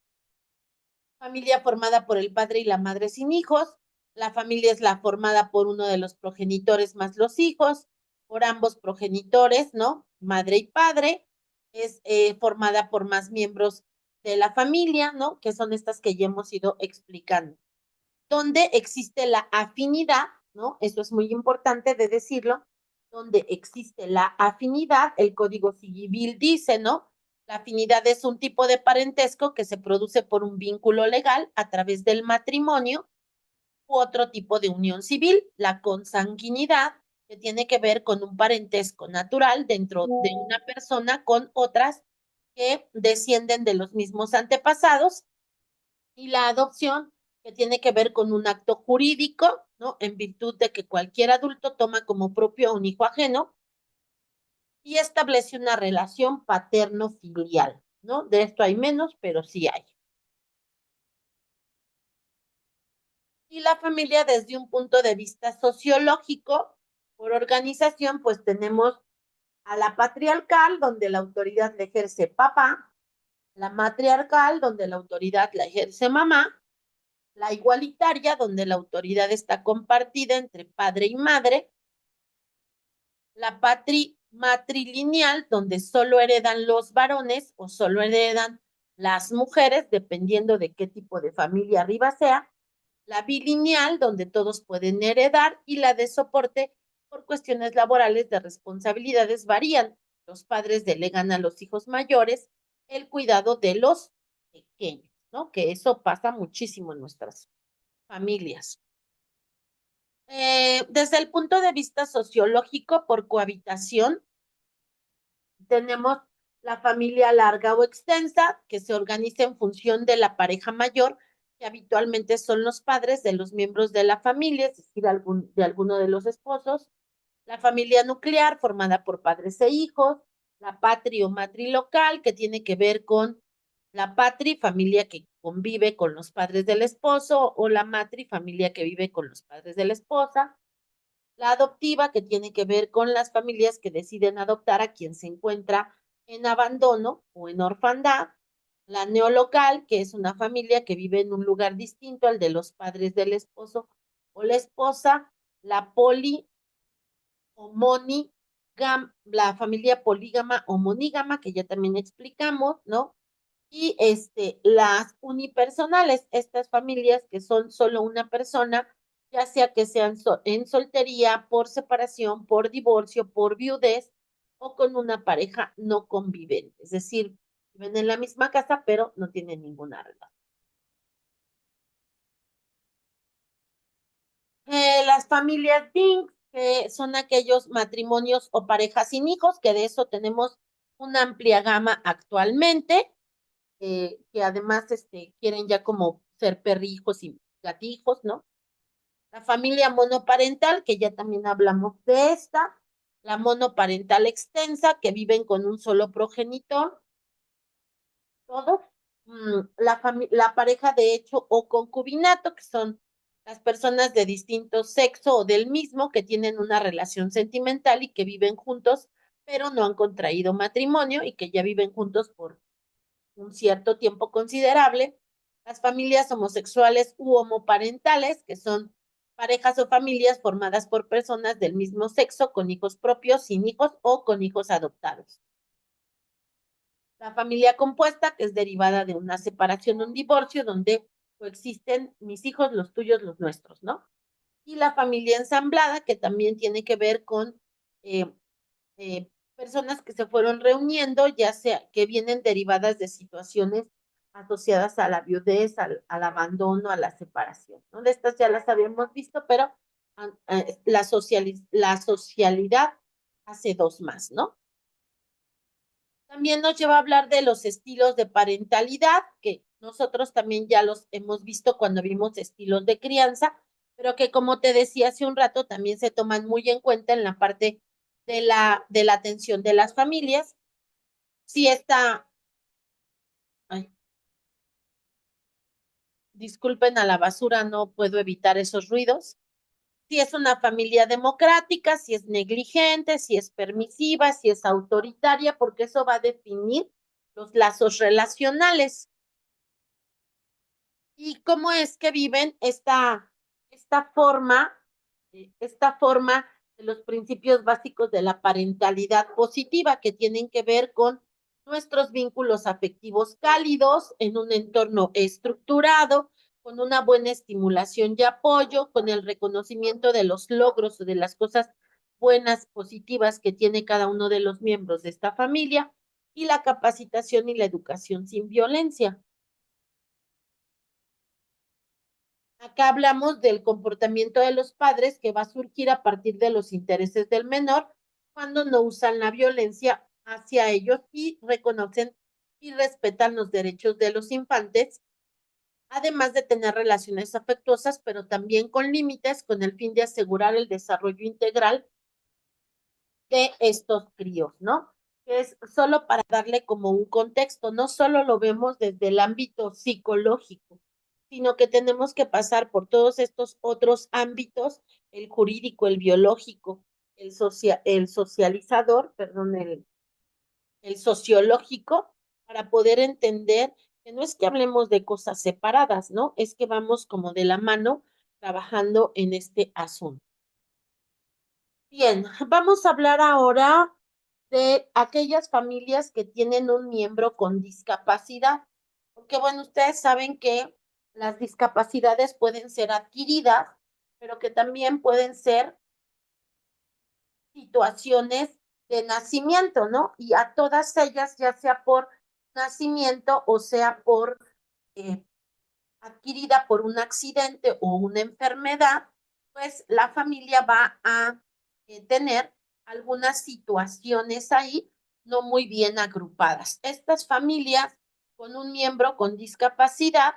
familia formada por el padre y la madre sin hijos. La familia es la formada por uno de los progenitores más los hijos, por ambos progenitores, ¿no? Madre y padre. Es formada por más miembros de la familia, ¿no? Que son estas que ya hemos ido explicando. Donde existe la afinidad, ¿no? Eso es muy importante de decirlo. Donde existe la afinidad, el Código Civil dice, ¿no? La afinidad es un tipo de parentesco que se produce por un vínculo legal a través del matrimonio u otro tipo de unión civil. La consanguinidad que tiene que ver con un parentesco natural dentro de una persona con otras que descienden de los mismos antepasados, y la adopción, que tiene que ver con un acto jurídico, ¿no? En virtud de que cualquier adulto toma como propio a un hijo ajeno y establece una relación paterno-filial, ¿no? De esto hay menos, pero sí hay. Y la familia desde un punto de vista sociológico, por organización, pues tenemos a la patriarcal, donde la autoridad la ejerce papá, la matriarcal, donde la autoridad la ejerce mamá, la igualitaria, donde la autoridad está compartida entre padre y madre, la matrilineal, donde solo heredan los varones o solo heredan las mujeres, dependiendo de qué tipo de familia arriba sea, la bilineal, donde todos pueden heredar, y la de soporte por cuestiones laborales de responsabilidades varían. Los padres delegan a los hijos mayores el cuidado de los pequeños, ¿no? Que eso pasa muchísimo en nuestras familias. Desde el punto de vista sociológico, por cohabitación, tenemos la familia larga o extensa, que se organiza en función de la pareja mayor, que habitualmente son los padres de los miembros de la familia, es decir, de alguno de los esposos. La familia nuclear, formada por padres e hijos. La patria o matrilocal, que tiene que ver con la patri, familia que convive con los padres del esposo, o la matri, familia que vive con los padres de la esposa. La adoptiva, que tiene que ver con las familias que deciden adoptar a quien se encuentra en abandono o en orfandad. La neolocal, que es una familia que vive en un lugar distinto al de los padres del esposo o la esposa. La poli o la familia polígama o monígama, que ya también explicamos, ¿no? Y las unipersonales, estas familias que son solo una persona, ya sea que sean en soltería, por separación, por divorcio, por viudez o con una pareja no convivente, es decir, viven en la misma casa pero no tienen ninguna relación. Las familias Bing, que son aquellos matrimonios o parejas sin hijos, que de eso tenemos una amplia gama actualmente, que además quieren ya como ser perrijos y gatijos, ¿no? La familia monoparental, que ya también hablamos de esta. La monoparental extensa, que viven con un solo progenitor, todos. La pareja de hecho o concubinato, que son las personas de distinto sexo o del mismo que tienen una relación sentimental y que viven juntos, pero no han contraído matrimonio y que ya viven juntos por un cierto tiempo considerable. Las familias homosexuales u homoparentales, que son parejas o familias formadas por personas del mismo sexo con hijos propios, sin hijos o con hijos adoptados. La familia compuesta, que es derivada de una separación o un divorcio, donde coexisten mis hijos, los tuyos, los nuestros, ¿no? Y la familia ensamblada, que también tiene que ver con eh, personas que se fueron reuniendo, ya sea que vienen derivadas de situaciones asociadas a la viudez, al abandono, a la separación, ¿no? De estas ya las habíamos visto, pero la socialidad hace dos más, ¿no? También nos lleva a hablar de los estilos de parentalidad, que nosotros también ya los hemos visto cuando vimos estilos de crianza, pero que como te decía hace un rato, también se toman muy en cuenta en la parte de la atención de las familias. Si está, ay, disculpen a la basura, no puedo evitar esos ruidos. Si es una familia democrática, si es negligente, si es permisiva, si es autoritaria, porque eso va a definir los lazos relacionales. ¿Y cómo es que viven esta forma, esta forma de los principios básicos de la parentalidad positiva, que tienen que ver con nuestros vínculos afectivos cálidos en un entorno estructurado, con una buena estimulación y apoyo, con el reconocimiento de los logros o de las cosas buenas, positivas que tiene cada uno de los miembros de esta familia, y la capacitación y la educación sin violencia? Acá hablamos del comportamiento de los padres que va a surgir a partir de los intereses del menor cuando no usan la violencia hacia ellos y reconocen y respetan los derechos de los infantes, además de tener relaciones afectuosas, pero también con límites con el fin de asegurar el desarrollo integral de estos críos, ¿no? Que es solo para darle como un contexto, no solo lo vemos desde el ámbito psicológico, sino que tenemos que pasar por todos estos otros ámbitos, el jurídico, el biológico, el socializador, perdón, el sociológico, para poder entender que no es que hablemos de cosas separadas, ¿no? Es que vamos como de la mano trabajando en este asunto. Bien, vamos a hablar ahora de aquellas familias que tienen un miembro con discapacidad, porque bueno, ustedes saben que las discapacidades pueden ser adquiridas, pero que también pueden ser situaciones de nacimiento, ¿no? Y a todas ellas, ya sea por nacimiento o sea por eh, adquirida por un accidente o una enfermedad, pues la familia va a tener algunas situaciones ahí no muy bien agrupadas. Estas familias con un miembro con discapacidad,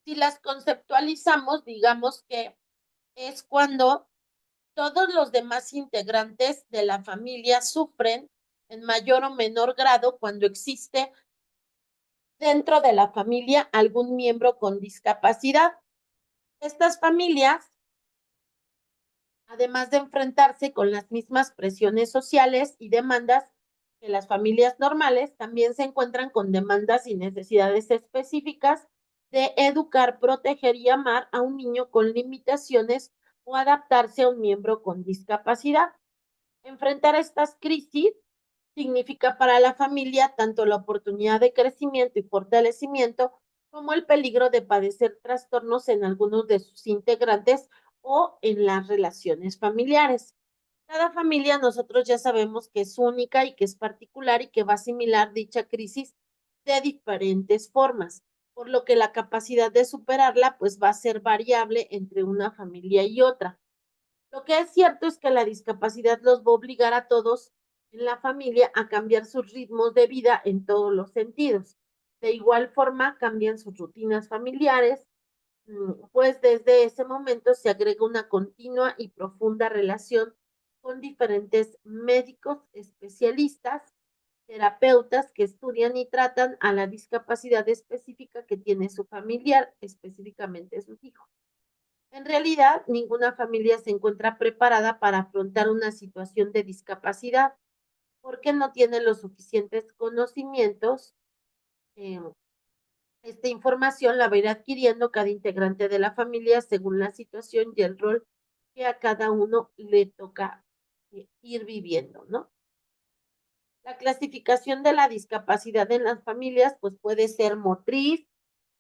si las conceptualizamos, digamos que es cuando todos los demás integrantes de la familia sufren en mayor o menor grado cuando existe dentro de la familia algún miembro con discapacidad. Estas familias, además de enfrentarse con las mismas presiones sociales y demandas que las familias normales, también se encuentran con demandas y necesidades específicas de educar, proteger y amar a un niño con limitaciones o adaptarse a un miembro con discapacidad. Enfrentar estas crisis significa para la familia tanto la oportunidad de crecimiento y fortalecimiento como el peligro de padecer trastornos en algunos de sus integrantes o en las relaciones familiares. Cada familia nosotros ya sabemos que es única y que es particular y que va a asimilar dicha crisis de diferentes formas, por lo que la capacidad de superarla pues va a ser variable entre una familia y otra. Lo que es cierto es que la discapacidad los va a obligar a todos en la familia a cambiar sus ritmos de vida en todos los sentidos. De igual forma, cambian sus rutinas familiares, pues desde ese momento se agrega una continua y profunda relación con diferentes médicos, especialistas, terapeutas que estudian y tratan a la discapacidad específica que tiene su familiar, específicamente sus hijos. En realidad, ninguna familia se encuentra preparada para afrontar una situación de discapacidad porque no tiene los suficientes conocimientos. eh, Esta información la va a ir adquiriendo cada integrante de la familia según la situación y el rol que a cada uno le toca ir viviendo, ¿no? La clasificación de la discapacidad en las familias, pues puede ser motriz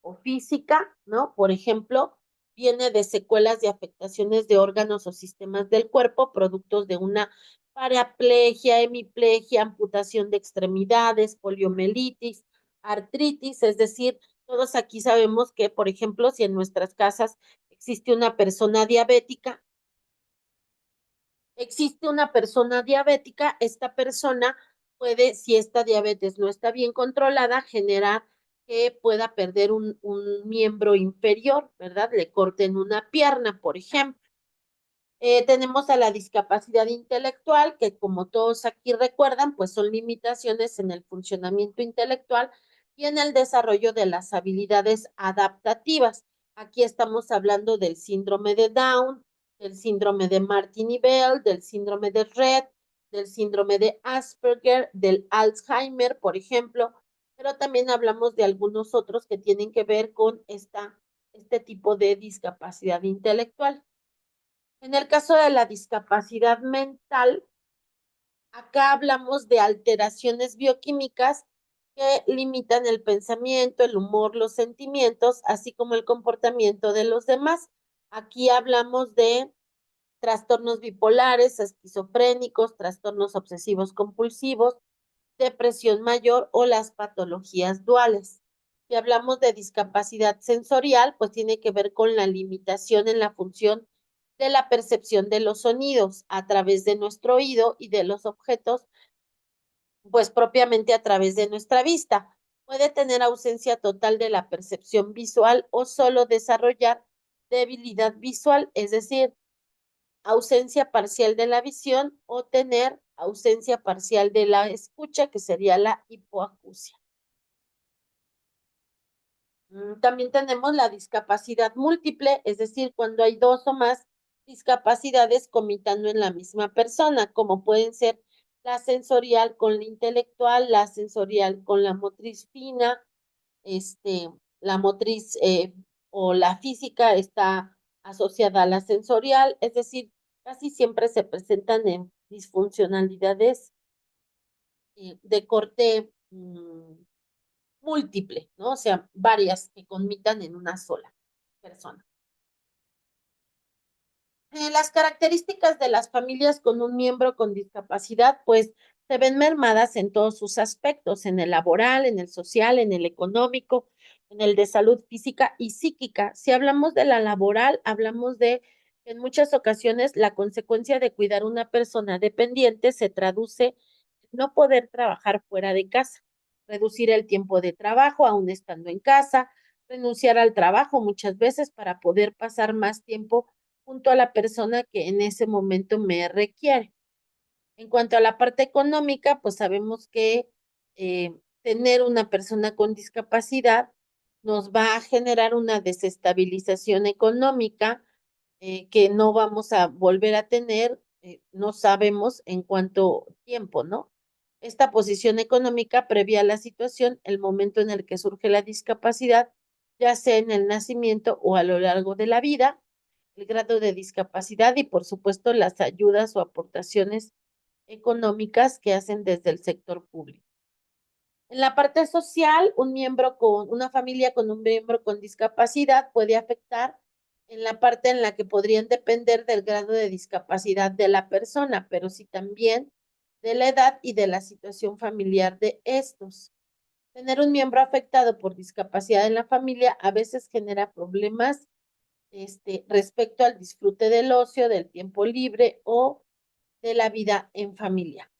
o física, ¿no? Por ejemplo, viene de secuelas de afectaciones de órganos o sistemas del cuerpo, productos de una paraplegia, hemiplegia, amputación de extremidades, poliomielitis, artritis, es decir, todos aquí sabemos que, por ejemplo, si en nuestras casas existe una persona diabética, esta persona puede, si esta diabetes no está bien controlada, generar que pueda perder un miembro inferior, ¿verdad? Le corten una pierna, por ejemplo. Tenemos a la discapacidad intelectual, que como todos aquí recuerdan, pues son limitaciones en el funcionamiento intelectual y en el desarrollo de las habilidades adaptativas. Aquí estamos hablando del síndrome de Down, del síndrome de Martin y Bell, del síndrome de Rett, del síndrome de Asperger, del Alzheimer, por ejemplo, pero también hablamos de algunos otros que tienen que ver con este tipo de discapacidad intelectual. En el caso de la discapacidad mental, acá hablamos de alteraciones bioquímicas que limitan el pensamiento, el humor, los sentimientos, así como el comportamiento de los demás. Aquí hablamos de trastornos bipolares, esquizofrénicos, trastornos obsesivos compulsivos, depresión mayor o las patologías duales. Si hablamos de discapacidad sensorial, pues tiene que ver con la limitación en la función de la percepción de los sonidos a través de nuestro oído y de los objetos, pues propiamente a través de nuestra vista. Puede tener ausencia total de la percepción visual o solo desarrollar debilidad visual, es decir, ausencia parcial de la visión o tener ausencia parcial de la escucha, que sería la hipoacusia. También tenemos la discapacidad múltiple, es decir, cuando hay dos o más discapacidades comitando en la misma persona, como pueden ser la sensorial con la intelectual, la sensorial con la motriz fina, la motriz o la física está asociada a la sensorial, es decir, casi siempre se presentan en disfuncionalidades de corte múltiple, ¿no? O sea, varias que conmitan en una sola persona. Las características de las familias con un miembro con discapacidad, pues se ven mermadas en todos sus aspectos, en el laboral, en el social, en el económico, en el de salud física y psíquica. Si hablamos de la laboral, hablamos de en muchas ocasiones la consecuencia de cuidar una persona dependiente se traduce en no poder trabajar fuera de casa, reducir el tiempo de trabajo aún estando en casa, renunciar al trabajo muchas veces para poder pasar más tiempo junto a la persona que en ese momento me requiere. En cuanto a la parte económica, pues sabemos que tener una persona con discapacidad nos va a generar una desestabilización económica que no vamos a volver a tener, no sabemos en cuánto tiempo, ¿no? Esta posición económica previa a la situación, el momento en el que surge la discapacidad, ya sea en el nacimiento o a lo largo de la vida, el grado de discapacidad y, por supuesto, las ayudas o aportaciones económicas que hacen desde el sector público. En la parte social, una familia con un miembro con discapacidad puede afectar en la parte en la que podrían depender del grado de discapacidad de la persona, pero sí también de la edad y de la situación familiar de estos. Tener un miembro afectado por discapacidad en la familia a veces genera problemas respecto al disfrute del ocio, del tiempo libre o de la vida en familia.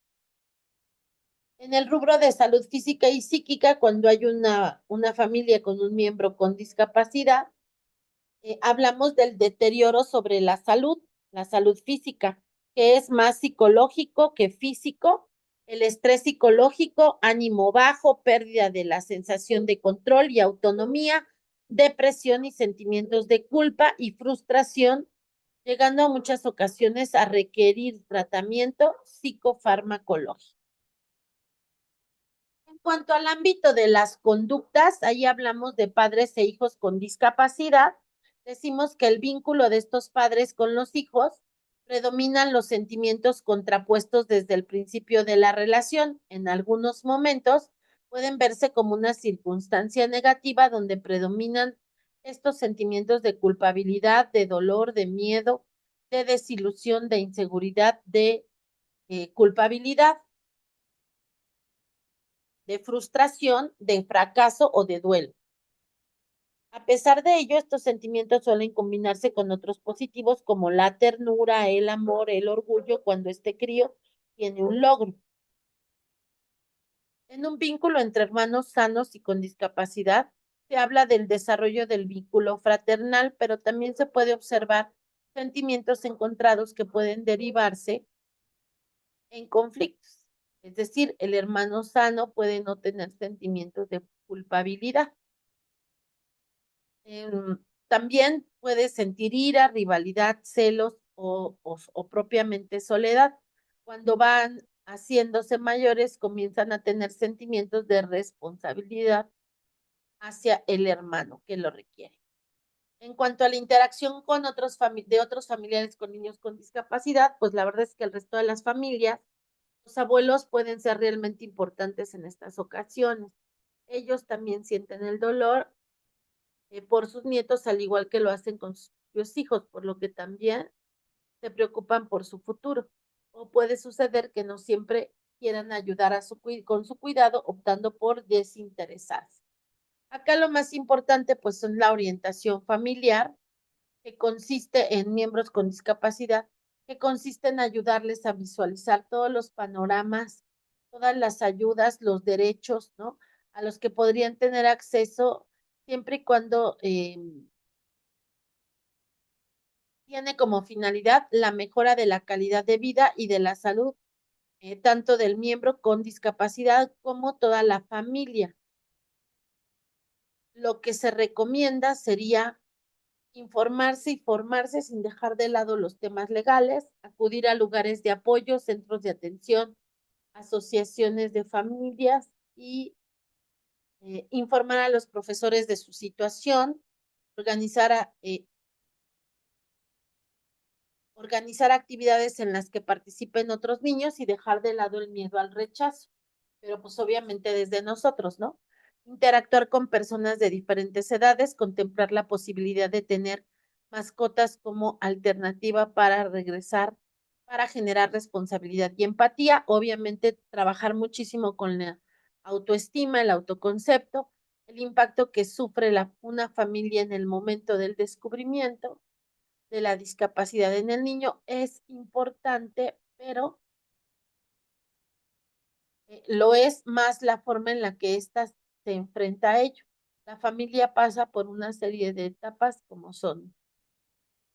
En el rubro de salud física y psíquica, cuando hay una familia con un miembro con discapacidad, hablamos del deterioro sobre la salud física, que es más psicológico que físico, el estrés psicológico, ánimo bajo, pérdida de la sensación de control y autonomía, depresión y sentimientos de culpa y frustración, llegando a muchas ocasiones a requerir tratamiento psicofarmacológico. En cuanto al ámbito de las conductas, ahí hablamos de padres e hijos con discapacidad. Decimos que el vínculo de estos padres con los hijos predominan los sentimientos contrapuestos desde el principio de la relación. En algunos momentos pueden verse como una circunstancia negativa donde predominan estos sentimientos de culpabilidad, de dolor, de miedo, de desilusión, de inseguridad, de culpabilidad, de frustración, de fracaso o de duelo. A pesar de ello, estos sentimientos suelen combinarse con otros positivos como la ternura, el amor, el orgullo cuando este crío tiene un logro. En un vínculo entre hermanos sanos y con discapacidad, se habla del desarrollo del vínculo fraternal, pero también se puede observar sentimientos encontrados que pueden derivarse en conflictos. Es decir, el hermano sano puede no tener sentimientos de culpabilidad. También puede sentir ira, rivalidad, celos o propiamente soledad. Cuando van haciéndose mayores, comienzan a tener sentimientos de responsabilidad hacia el hermano que lo requiere. En cuanto a la interacción con de otros familiares con niños con discapacidad, pues la verdad es que el resto de las familias, los abuelos pueden ser realmente importantes en estas ocasiones. Ellos también sienten el dolor por sus nietos, al igual que lo hacen con sus propios hijos, por lo que también se preocupan por su futuro. O puede suceder que no siempre quieran ayudar con su cuidado, optando por desinteresarse. Acá lo más importante pues es la orientación familiar, que consiste en miembros con discapacidad, que consiste en ayudarles a visualizar todos los panoramas, todas las ayudas, los derechos, ¿no? A los que podrían tener acceso siempre y cuando tiene como finalidad la mejora de la calidad de vida y de la salud, tanto del miembro con discapacidad como toda la familia. Lo que se recomienda sería informarse y formarse sin dejar de lado los temas legales, acudir a lugares de apoyo, centros de atención, asociaciones de familias y informar a los profesores de su situación, organizar, organizar actividades en las que participen otros niños y dejar de lado el miedo al rechazo, pero pues obviamente desde nosotros, ¿no? Interactuar con personas de diferentes edades, contemplar la posibilidad de tener mascotas como alternativa para regresar, para generar responsabilidad y empatía, obviamente trabajar muchísimo con la autoestima, el autoconcepto, el impacto que sufre una familia en el momento del descubrimiento de la discapacidad en el niño es importante, pero lo es más la forma en la que ésta se enfrenta a ello. La familia pasa por una serie de etapas como son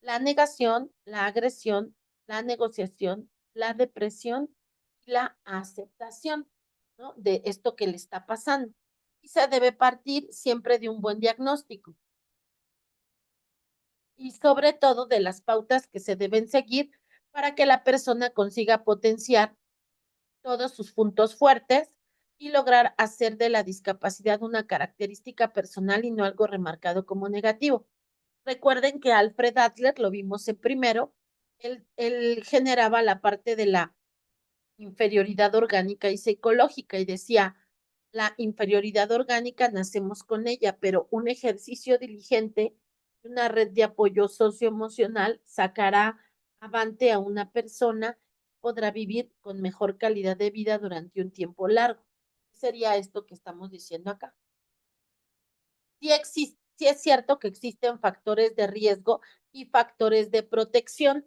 la negación, la agresión, la negociación, la depresión y la aceptación, ¿no? De esto que le está pasando. Y se debe partir siempre de un buen diagnóstico y sobre todo de las pautas que se deben seguir para que la persona consiga potenciar todos sus puntos fuertes y lograr hacer de la discapacidad una característica personal y no algo remarcado como negativo. Recuerden que Alfred Adler, lo vimos en primero, él generaba la parte de la inferioridad orgánica y psicológica y decía, la inferioridad orgánica nacemos con ella, pero un ejercicio diligente, una red de apoyo socioemocional sacará avante a una persona, podrá vivir con mejor calidad de vida durante un tiempo largo. Sería esto que estamos diciendo acá. Sí es cierto que existen factores de riesgo y factores de protección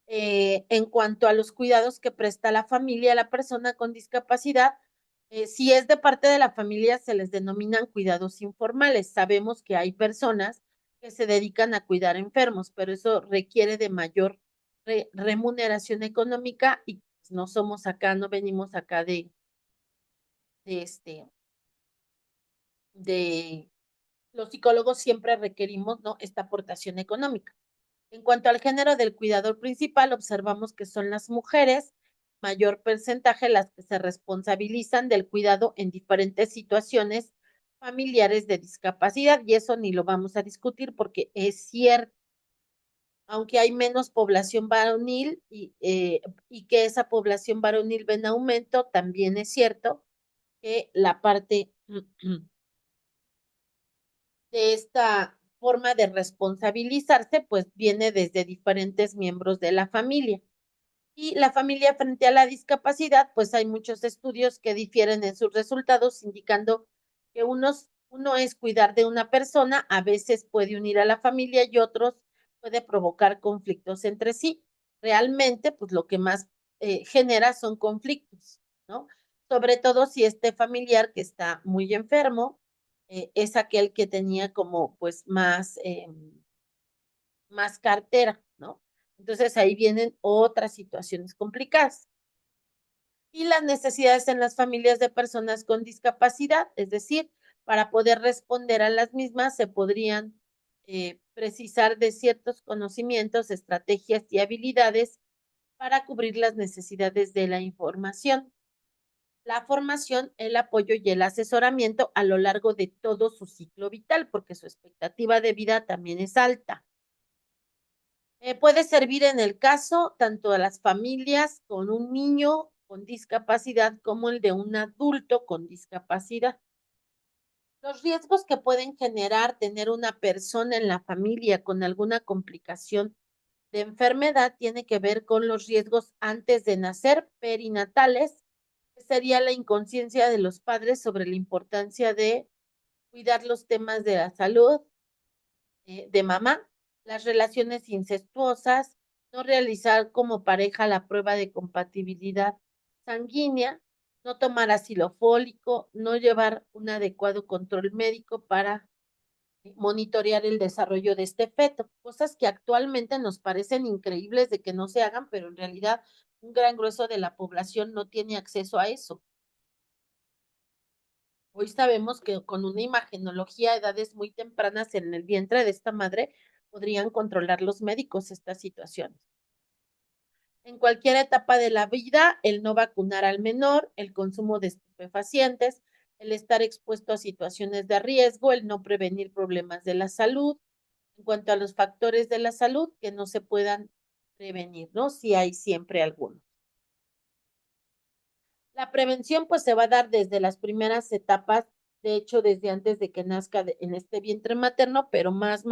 en cuanto a los cuidados que presta la familia a la persona con discapacidad. Si es de parte de la familia, se les denominan cuidados informales. Sabemos que hay personas que se dedican a cuidar enfermos, pero eso requiere de mayor remuneración económica y pues, no somos acá, no venimos acá de este, de los psicólogos siempre requerimos, ¿no?, esta aportación económica. En cuanto al género del cuidador principal, observamos que son las mujeres, mayor porcentaje las que se responsabilizan del cuidado en diferentes situaciones familiares de discapacidad, y eso ni lo vamos a discutir porque es cierto, aunque hay menos población varonil y que esa población varonil ve en aumento, también es cierto que la parte de esta forma de responsabilizarse, pues viene desde diferentes miembros de la familia. Y la familia frente a la discapacidad, pues hay muchos estudios que difieren en sus resultados, indicando que uno es cuidar de una persona, a veces puede unir a la familia y otros puede provocar conflictos entre sí. Realmente, pues lo que más genera son conflictos, ¿no? Sobre todo si este familiar que está muy enfermo es aquel que tenía como pues más cartera, ¿no? Entonces ahí vienen otras situaciones complicadas. Y las necesidades en las familias de personas con discapacidad, es decir, para poder responder a las mismas se podrían precisar de ciertos conocimientos, estrategias y habilidades para cubrir las necesidades de la información, la formación, el apoyo y el asesoramiento a lo largo de todo su ciclo vital, porque su expectativa de vida también es alta. Puede servir en el caso tanto de las familias con un niño con discapacidad como el de un adulto con discapacidad. Los riesgos que pueden generar tener una persona en la familia con alguna complicación de enfermedad tiene que ver con los riesgos antes de nacer, perinatales, que sería la inconsciencia de los padres sobre la importancia de cuidar los temas de la salud de mamá, las relaciones incestuosas, no realizar como pareja la prueba de compatibilidad sanguínea, no tomar ácido fólico, no llevar un adecuado control médico para monitorear el desarrollo de este feto, cosas que actualmente nos parecen increíbles de que no se hagan, pero en realidad un gran grueso de la población no tiene acceso a eso. Hoy sabemos que con una imagenología a edades muy tempranas en el vientre de esta madre podrían controlar los médicos estas situaciones. En cualquier etapa de la vida, el no vacunar al menor, el consumo de estupefacientes, el estar expuesto a situaciones de riesgo, el no prevenir problemas de la salud. En cuanto a los factores de la salud que no se puedan prevenir, ¿no? Si hay siempre alguno. La prevención pues se va a dar desde las primeras etapas, de hecho desde antes de que nazca en este vientre materno, pero más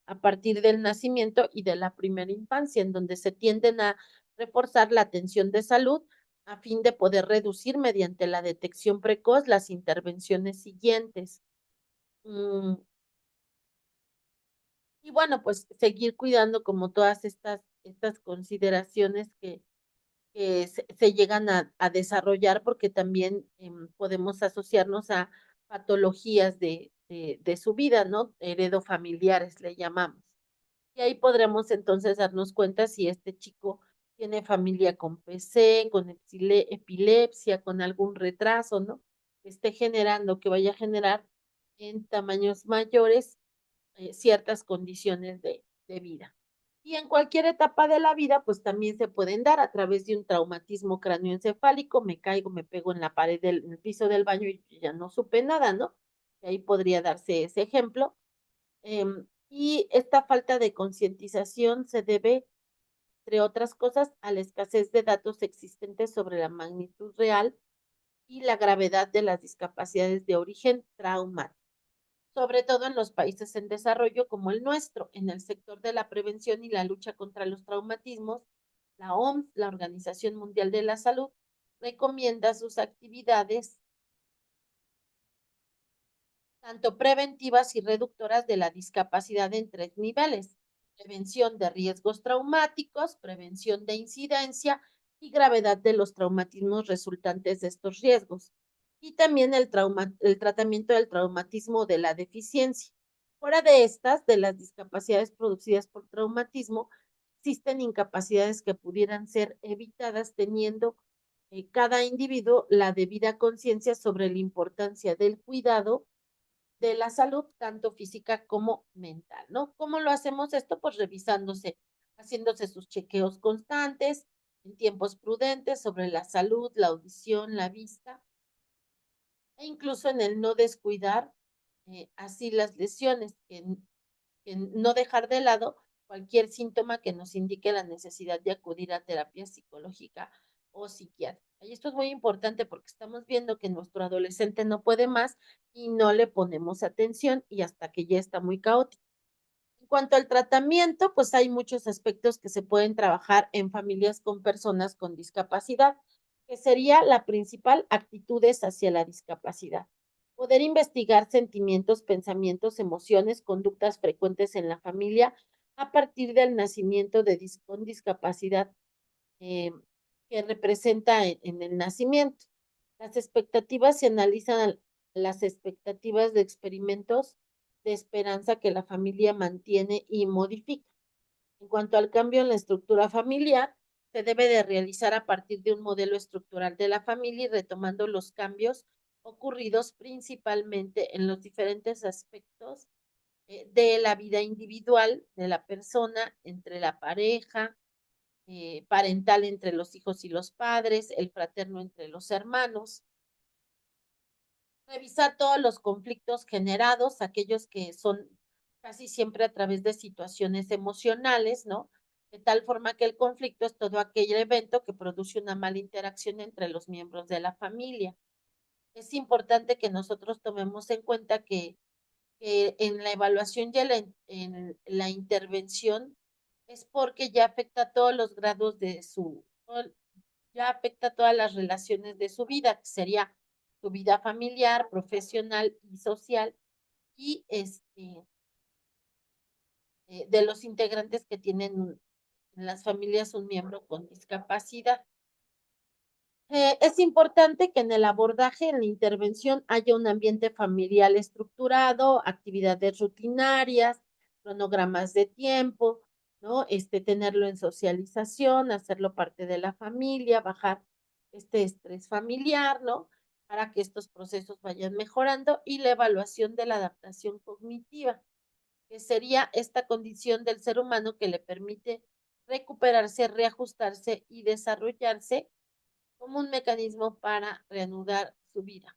a partir del nacimiento y de la primera infancia, en donde se tienden a reforzar la atención de salud a fin de poder reducir mediante la detección precoz las intervenciones siguientes. Mm, y bueno, pues seguir cuidando como todas estas consideraciones que se llegan a desarrollar porque también podemos asociarnos a patologías de su vida, ¿no? Heredofamiliares le llamamos. Y ahí podremos entonces darnos cuenta si este chico tiene familia con PC, con epilepsia, con algún retraso, ¿no? Que esté generando, que vaya a generar en tamaños mayores ciertas condiciones de vida. Y en cualquier etapa de la vida, pues también se pueden dar a través de un traumatismo cráneoencefálico, me caigo, me pego en la pared en el piso del baño y ya no supe nada, ¿no? Y ahí podría darse ese ejemplo. Y esta falta de concientización se debe, entre otras cosas, a la escasez de datos existentes sobre la magnitud real y la gravedad de las discapacidades de origen traumático, sobre todo en los países en desarrollo como el nuestro. En el sector de la prevención y la lucha contra los traumatismos, la OMS, la Organización Mundial de la Salud, recomienda sus actividades tanto preventivas y reductoras de la discapacidad en tres niveles: prevención de riesgos traumáticos, prevención de incidencia y gravedad de los traumatismos resultantes de estos riesgos, y también el tratamiento del traumatismo de la deficiencia. Fuera de estas, de las discapacidades producidas por traumatismo, existen incapacidades que pudieran ser evitadas teniendo cada individuo la debida conciencia sobre la importancia del cuidado de la salud, tanto física como mental, ¿no? ¿Cómo lo hacemos esto? Pues revisándose, haciéndose sus chequeos constantes, en tiempos prudentes sobre la salud, la audición, la vista, e incluso en el no descuidar así las lesiones, que no dejar de lado cualquier síntoma que nos indique la necesidad de acudir a terapia psicológica o psiquiátrica. Y esto es muy importante porque estamos viendo que nuestro adolescente no puede más y no le ponemos atención y hasta que ya está muy caótico. En cuanto al tratamiento, pues hay muchos aspectos que se pueden trabajar en familias con personas con discapacidad, que sería la principal actitudes hacia la discapacidad. Poder investigar sentimientos, pensamientos, emociones, conductas frecuentes en la familia a partir del nacimiento con discapacidad eh, que representa en el nacimiento. Las expectativas se analizan las expectativas de experimentos de esperanza que la familia mantiene y modifica. En cuanto al cambio en la estructura familiar, se debe de realizar a partir de un modelo estructural de la familia y retomando los cambios ocurridos principalmente en los diferentes aspectos de la vida individual de la persona, entre la pareja, parental entre los hijos y los padres, el fraterno entre los hermanos. Revisar todos los conflictos generados, aquellos que son casi siempre a través de situaciones emocionales, ¿no? De tal forma que el conflicto es todo aquel evento que produce una mala interacción entre los miembros de la familia. Es importante que nosotros tomemos en cuenta que en la evaluación y en la intervención es porque ya afecta a todos los grados ya afecta a todas las relaciones de su vida, que sería su vida familiar, profesional y social, y de los integrantes que tienen en las familias un miembro con discapacidad. Es importante que en el abordaje, en la intervención, haya un ambiente familiar estructurado, actividades rutinarias, cronogramas de tiempo, ¿no? Tenerlo en socialización, hacerlo parte de la familia, bajar este estrés familiar, ¿no? Para que estos procesos vayan mejorando, y la evaluación de la adaptación cognitiva, que sería esta condición del ser humano que le permite recuperarse, reajustarse y desarrollarse como un mecanismo para reanudar su vida.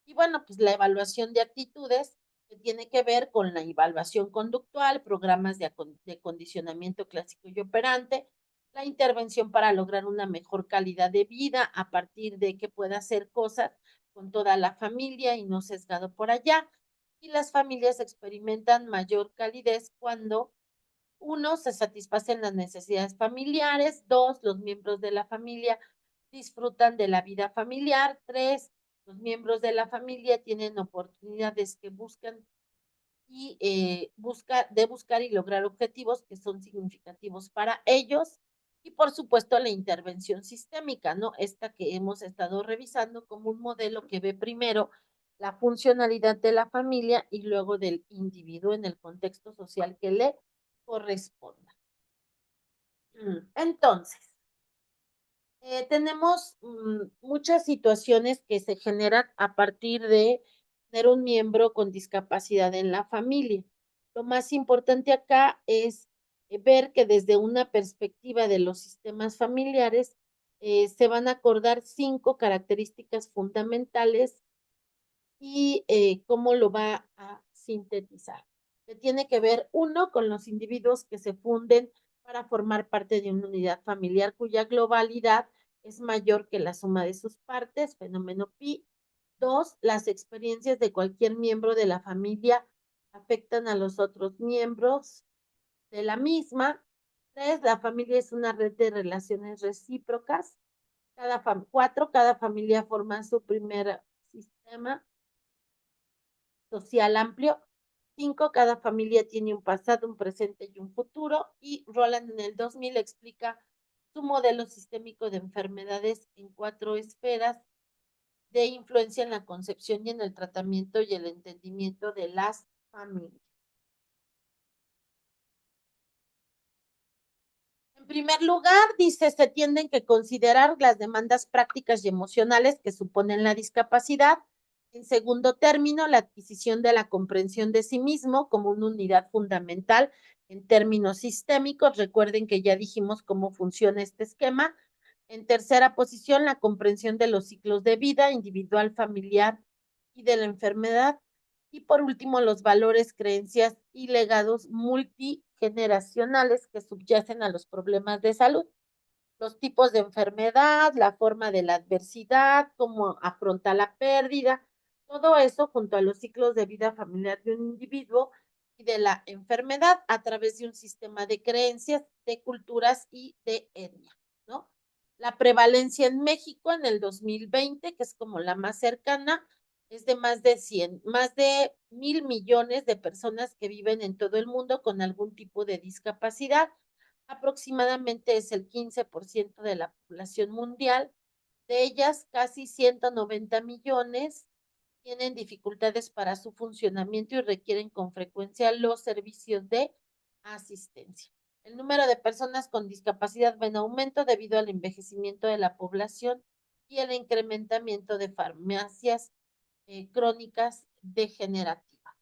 Y bueno, pues la evaluación de actitudes, que tiene que ver con la evaluación conductual, programas de condicionamiento clásico y operante, la intervención para lograr una mejor calidad de vida a partir de que pueda hacer cosas con toda la familia y no sesgado por allá. Y las familias experimentan mayor calidez cuando, uno, se satisfacen las necesidades familiares; dos, los miembros de la familia disfrutan de la vida familiar; tres, los miembros de la familia tienen oportunidades que buscan buscar y lograr objetivos que son significativos para ellos; y por supuesto la intervención sistémica, ¿no? Esta que hemos estado revisando como un modelo que ve primero la funcionalidad de la familia y luego del individuo en el contexto social que le corresponda. Entonces, tenemos muchas situaciones que se generan a partir de tener un miembro con discapacidad en la familia. Lo más importante acá es ver que desde una perspectiva de los sistemas familiares se van a acordar 5 características fundamentales y cómo lo va a sintetizar. Que tiene que ver, uno, con los individuos que se funden para formar parte de una unidad familiar cuya globalidad es mayor que la suma de sus partes, fenómeno pi. Dos, las experiencias de cualquier miembro de la familia afectan a los otros miembros de la misma. Tres, la familia es una red de relaciones recíprocas. Cuatro, cada familia forma su primer sistema social amplio. 5, cada familia tiene un pasado, un presente y un futuro. Y Roland en el 2000 explica su modelo sistémico de enfermedades en 4 esferas de influencia en la concepción y en el tratamiento y el entendimiento de las familias. En primer lugar, dice, se tienden que considerar las demandas prácticas y emocionales que suponen la discapacidad. En segundo término, la adquisición de la comprensión de sí mismo como una unidad fundamental en términos sistémicos. Recuerden que ya dijimos cómo funciona este esquema. En tercera posición, la comprensión de los ciclos de vida individual, familiar y de la enfermedad. Y por último, los valores, creencias y legados multigeneracionales que subyacen a los problemas de salud. Los tipos de enfermedad, la forma de la adversidad, cómo afronta la pérdida, todo eso junto a los ciclos de vida familiar de un individuo y de la enfermedad a través de un sistema de creencias, de culturas y de etnia, ¿no? La prevalencia en México en el 2020, que es como la más cercana, es de más de 1,000 millones de personas que viven en todo el mundo con algún tipo de discapacidad. Aproximadamente es el 15% de la población mundial. De ellas, casi 190 millones tienen dificultades para su funcionamiento y requieren con frecuencia los servicios de asistencia. El número de personas con discapacidad va en aumento debido al envejecimiento de la población y el incrementamiento de farmacias crónicas degenerativas.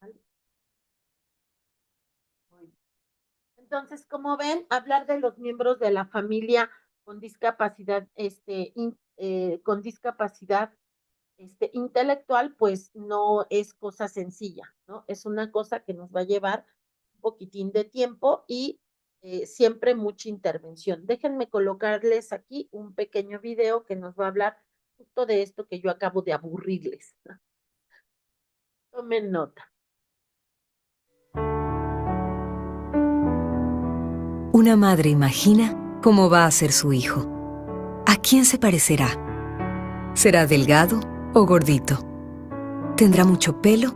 ¿Vale? Entonces, como ven, hablar de los miembros de la familia con discapacidad, con discapacidad intelectual, pues no es cosa sencilla, ¿no? Es una cosa que nos va a llevar un poquitín de tiempo y siempre mucha intervención. Déjenme colocarles aquí un pequeño video que nos va a hablar justo de esto que yo acabo de aburrirles, ¿no? Tomen nota. Una madre imagina cómo va a ser su hijo. ¿A quién se parecerá? ¿Será delgado o gordito? ¿Tendrá mucho pelo?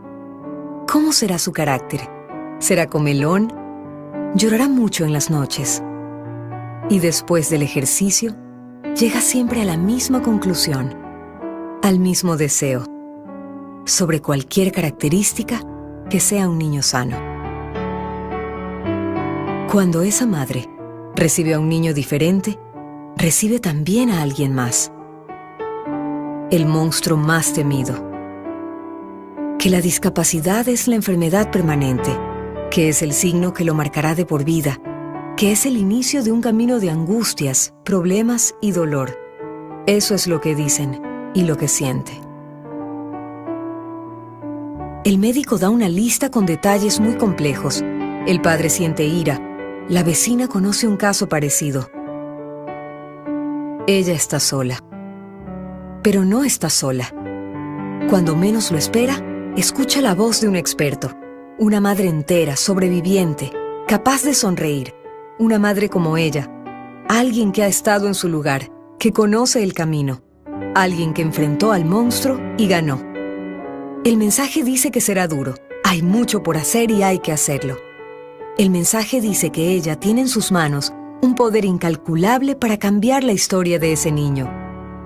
¿Cómo será su carácter? ¿Será comelón? ¿Llorará mucho en las noches? Y después del ejercicio, llega siempre a la misma conclusión, al mismo deseo, sobre cualquier característica que sea un niño sano. Cuando esa madre recibe a un niño diferente, recibe también a alguien más, el monstruo más temido. Que la discapacidad es la enfermedad permanente, que es el signo que lo marcará de por vida, que es el inicio de un camino de angustias, problemas y dolor. Eso es lo que dicen y lo que siente. El médico da una lista con detalles muy complejos. El padre siente ira. La vecina conoce un caso parecido. Ella está sola. Pero no está sola. Cuando menos lo espera, escucha la voz de un experto. Una madre entera, sobreviviente, capaz de sonreír. Una madre como ella. Alguien que ha estado en su lugar, que conoce el camino. Alguien que enfrentó al monstruo y ganó. El mensaje dice que será duro. Hay mucho por hacer y hay que hacerlo. El mensaje dice que ella tiene en sus manos un poder incalculable para cambiar la historia de ese niño.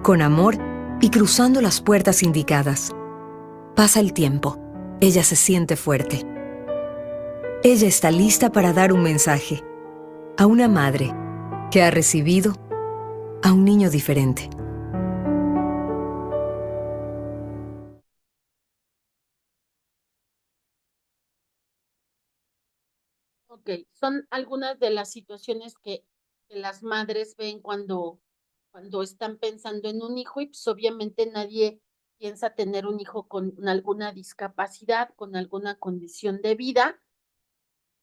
Con amor y cruzando las puertas indicadas. Pasa el tiempo. Ella se siente fuerte. Ella está lista para dar un mensaje a una madre que ha recibido a un niño diferente. Ok, son algunas de las situaciones que las madres ven cuando están pensando en un hijo y pues obviamente nadie piensa tener un hijo con alguna discapacidad, con alguna condición de vida.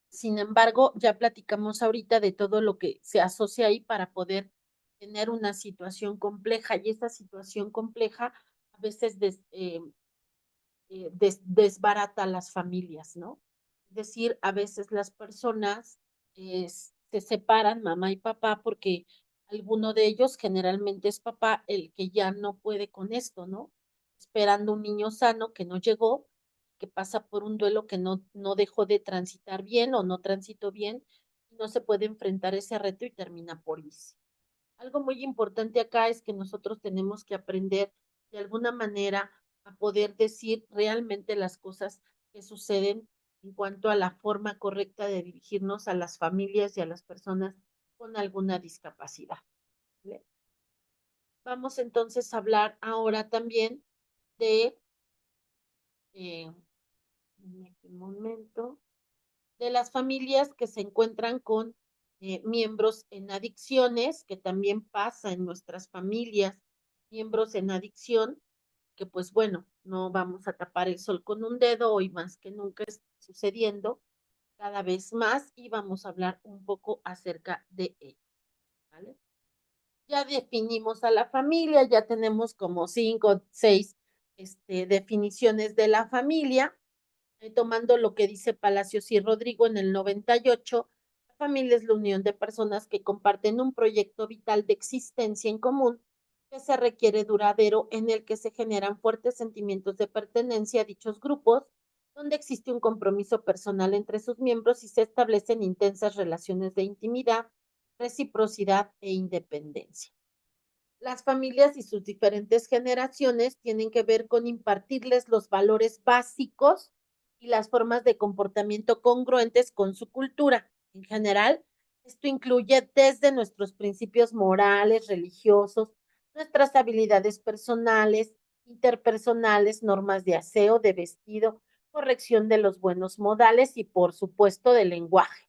Sin embargo, ya platicamos ahorita de todo lo que se asocia ahí para poder tener una situación compleja y esta situación compleja a veces desbarata a las familias, ¿no? Es decir, a veces las personas se separan, mamá y papá, porque alguno de ellos, generalmente es papá, el que ya no puede con esto, ¿no? Esperando un niño sano que no llegó, que pasa por un duelo que no dejó de transitar bien o no transitó bien, y no se puede enfrentar ese reto y termina por irse. Algo muy importante acá es que nosotros tenemos que aprender de alguna manera a poder decir realmente las cosas que suceden en cuanto a la forma correcta de dirigirnos a las familias y a las personas con alguna discapacidad. ¿Vale? Vamos entonces a hablar ahora también de, eh, un momento, de las familias que se encuentran con miembros en adicciones, que también pasa en nuestras familias, miembros en adicción, que pues bueno, no vamos a tapar el sol con un dedo, hoy más que nunca está sucediendo cada vez más y vamos a hablar un poco acerca de ello, ¿vale? Ya definimos a la familia, ya tenemos como 5, 6 definiciones de la familia tomando lo que dice Palacios y Rodrigo en el 98, la familia es la unión de personas que comparten un proyecto vital de existencia en común que se requiere duradero en el que se generan fuertes sentimientos de pertenencia a dichos grupos, donde existe un compromiso personal entre sus miembros y se establecen intensas relaciones de intimidad, reciprocidad e independencia. Las familias y sus diferentes generaciones tienen que ver con impartirles los valores básicos y las formas de comportamiento congruentes con su cultura. En general, esto incluye desde nuestros principios morales, religiosos, nuestras habilidades personales, interpersonales, normas de aseo, de vestido, corrección de los buenos modales y, por supuesto, del lenguaje.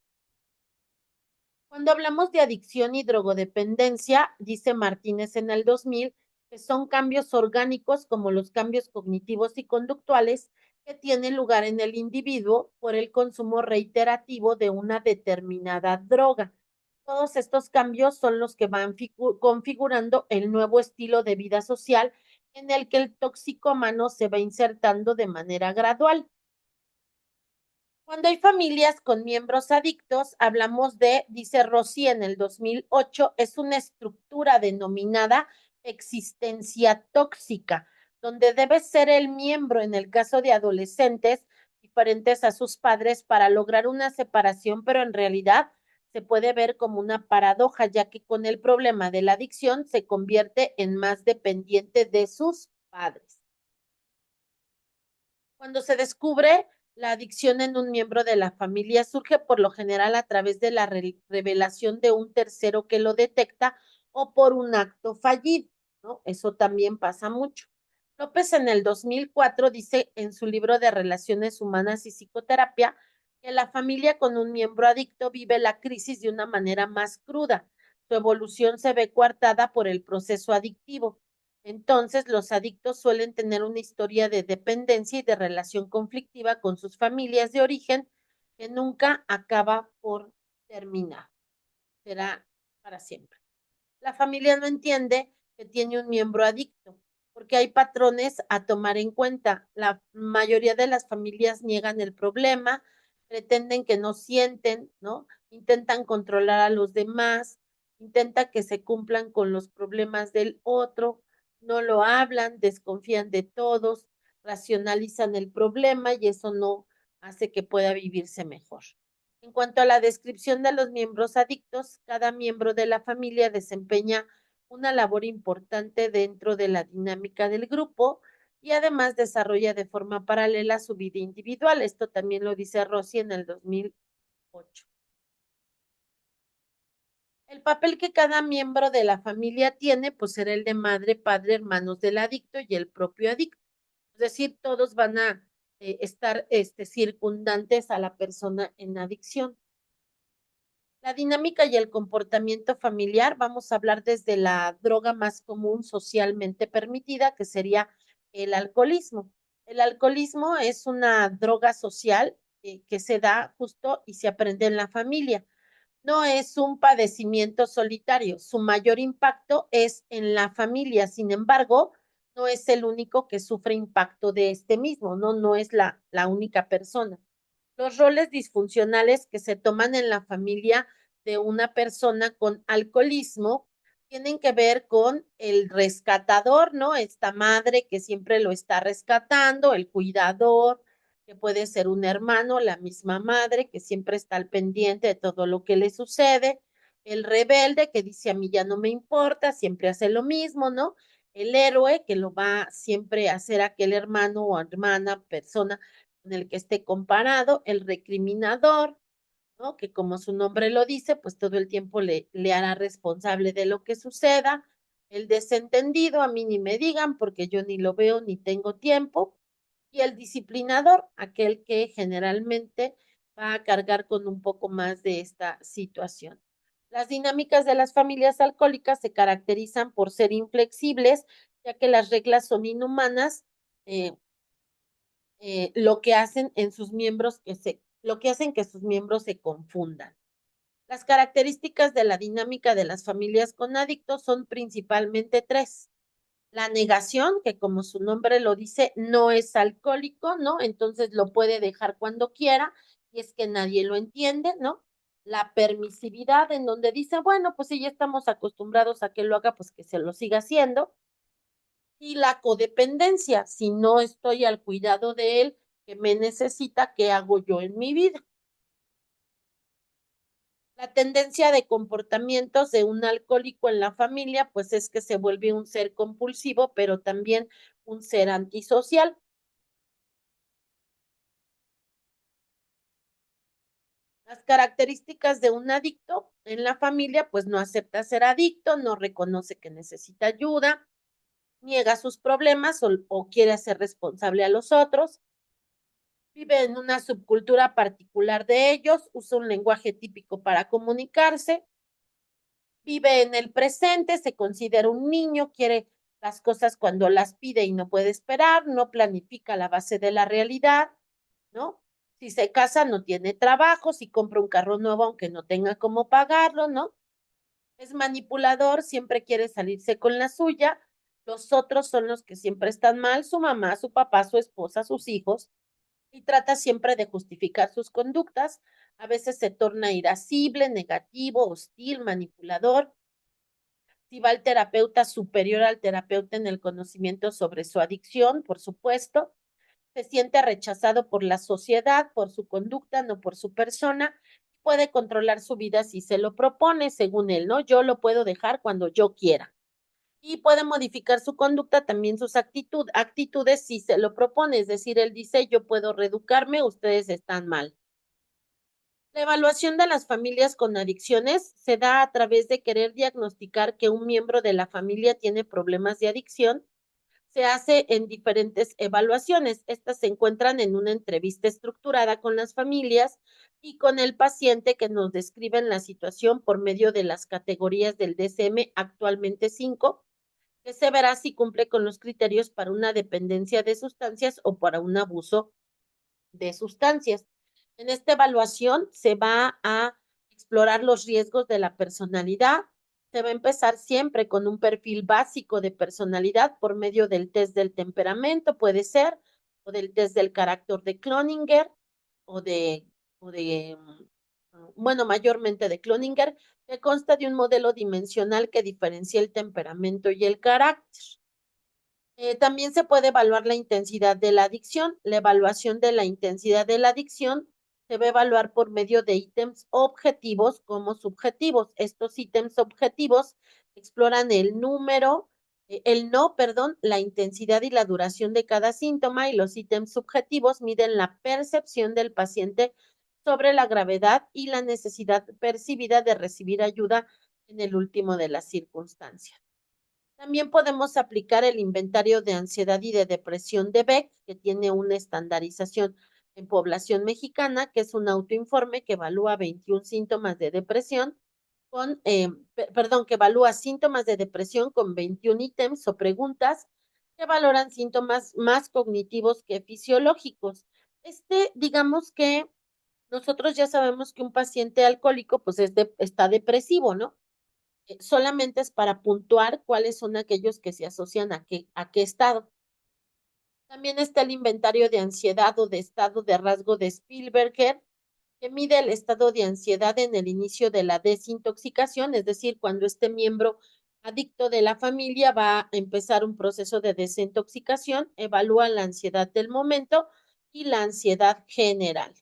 Cuando hablamos de adicción y drogodependencia, dice Martínez en el 2000, que son cambios orgánicos como los cambios cognitivos y conductuales que tienen lugar en el individuo por el consumo reiterativo de una determinada droga. Todos estos cambios son los que van configurando el nuevo estilo de vida social en el que el toxicómano se va insertando de manera gradual. Cuando hay familias con miembros adictos, hablamos de, dice Rossi en el 2008, es una estructura denominada existencia tóxica, donde debe ser el miembro, en el caso de adolescentes, diferentes a sus padres para lograr una separación, pero en realidad se puede ver como una paradoja, ya que con el problema de la adicción se convierte en más dependiente de sus padres. Cuando se descubre la adicción en un miembro de la familia, surge por lo general a través de la revelación de un tercero que lo detecta o por un acto fallido, ¿no? Eso también pasa mucho. López en el 2004 dice en su libro de Relaciones Humanas y Psicoterapia que la familia con un miembro adicto vive la crisis de una manera más cruda. Su evolución se ve coartada por el proceso adictivo. Entonces, los adictos suelen tener una historia de dependencia y de relación conflictiva con sus familias de origen que nunca acaba por terminar. Será para siempre. La familia no entiende que tiene un miembro adicto, porque hay patrones a tomar en cuenta. La mayoría de las familias niegan el problema, pretenden que no sienten, ¿no? Intentan controlar a los demás, intentan que se cumplan con los problemas del otro, no lo hablan, desconfían de todos, racionalizan el problema y eso no hace que pueda vivirse mejor. En cuanto a la descripción de los miembros adictos, cada miembro de la familia desempeña una labor importante dentro de la dinámica del grupo y además desarrolla de forma paralela su vida individual. Esto también lo dice Rossi en el 2008. El papel que cada miembro de la familia tiene, pues será el de madre, padre, hermanos del adicto y el propio adicto. Es decir, todos van a estar circundantes a la persona en adicción. La dinámica y el comportamiento familiar, vamos a hablar desde la droga más común socialmente permitida, que sería el alcoholismo. El alcoholismo es una droga social que se da justo y se aprende en la familia. No es un padecimiento solitario, su mayor impacto es en la familia, sin embargo, no es el único que sufre impacto de este mismo, no es la única persona. Los roles disfuncionales que se toman en la familia de una persona con alcoholismo tienen que ver con el rescatador, ¿no? Esta madre que siempre lo está rescatando, el cuidador, que puede ser un hermano, la misma madre que siempre está al pendiente de todo lo que le sucede, el rebelde que dice a mí ya no me importa, siempre hace lo mismo, ¿no? El héroe que lo va siempre a hacer aquel hermano o hermana, persona en el que esté comparado, el recriminador, ¿no? Que como su nombre lo dice, pues todo el tiempo le hará responsable de lo que suceda, el desentendido, a mí ni me digan porque yo ni lo veo ni tengo tiempo, y el disciplinador, aquel que generalmente va a cargar con un poco más de esta situación. Las dinámicas de las familias alcohólicas se caracterizan por ser inflexibles, ya que las reglas son inhumanas, eh, lo que hacen en sus miembros lo que hacen que sus miembros se confundan. Las características de la dinámica de las familias con adictos son principalmente tres. La negación, que como su nombre lo dice, no es alcohólico, ¿no? Entonces lo puede dejar cuando quiera y es que nadie lo entiende, ¿no? La permisividad, en donde dice, bueno, pues si ya estamos acostumbrados a que lo haga, pues que se lo siga haciendo. Y la codependencia, si no estoy al cuidado de él, que me necesita, ¿qué hago yo en mi vida? La tendencia de comportamientos de un alcohólico en la familia, pues es que se vuelve un ser compulsivo, pero también un ser antisocial. Las características de un adicto en la familia, pues no acepta ser adicto, no reconoce que necesita ayuda, niega sus problemas o quiere hacer responsable a los otros, vive en una subcultura particular de ellos, usa un lenguaje típico para comunicarse, vive en el presente, se considera un niño, quiere las cosas cuando las pide y no puede esperar, no planifica la base de la realidad, ¿no? Si se casa, no tiene trabajo, si compra un carro nuevo, aunque no tenga cómo pagarlo, ¿no? Es manipulador, siempre quiere salirse con la suya, los otros son los que siempre están mal, su mamá, su papá, su esposa, sus hijos, y trata siempre de justificar sus conductas. A veces se torna irascible, negativo, hostil, manipulador. Si va el terapeuta, superior al terapeuta en el conocimiento sobre su adicción, por supuesto. Se siente rechazado por la sociedad, por su conducta, no por su persona. Puede controlar su vida si se lo propone, según él, ¿no? Yo lo puedo dejar cuando yo quiera. Y puede modificar su conducta, también sus actitudes si se lo propone. Es decir, él dice, yo puedo reeducarme, ustedes están mal. La evaluación de las familias con adicciones se da a través de querer diagnosticar que un miembro de la familia tiene problemas de adicción. Se hace en diferentes evaluaciones. Estas se encuentran en una entrevista estructurada con las familias y con el paciente que nos describen la situación por medio de las categorías del DSM, actualmente 5, que se verá si cumple con los criterios para una dependencia de sustancias o para un abuso de sustancias. En esta evaluación se va a explorar los riesgos de la personalidad. Se va a empezar siempre con un perfil básico de personalidad por medio del test del temperamento, puede ser, o del test del carácter de Cloninger, o de, o de bueno, mayormente de Cloninger, que consta de un modelo dimensional que diferencia el temperamento y el carácter. También se puede evaluar la intensidad de la adicción. La evaluación de la intensidad de la adicción se va a evaluar por medio de ítems objetivos como subjetivos. Estos ítems objetivos exploran el número, el no, perdón, la intensidad y la duración de cada síntoma, y los ítems subjetivos miden la percepción del paciente sobre la gravedad y la necesidad percibida de recibir ayuda en el último de las circunstancias. También podemos aplicar el inventario de ansiedad y de depresión de Beck, que tiene una estandarización en población mexicana, que es un autoinforme que evalúa 21 síntomas de depresión que evalúa síntomas de depresión con 21 ítems o preguntas que valoran síntomas más cognitivos que fisiológicos. Digamos que nosotros ya sabemos que un paciente alcohólico, pues está depresivo, ¿no? Solamente es para puntuar cuáles son aquellos que se asocian a qué estado. También está el inventario de ansiedad o de estado de rasgo de Spielberger, que mide el estado de ansiedad en el inicio de la desintoxicación, es decir, cuando este miembro adicto de la familia va a empezar un proceso de desintoxicación, evalúa la ansiedad del momento y la ansiedad general.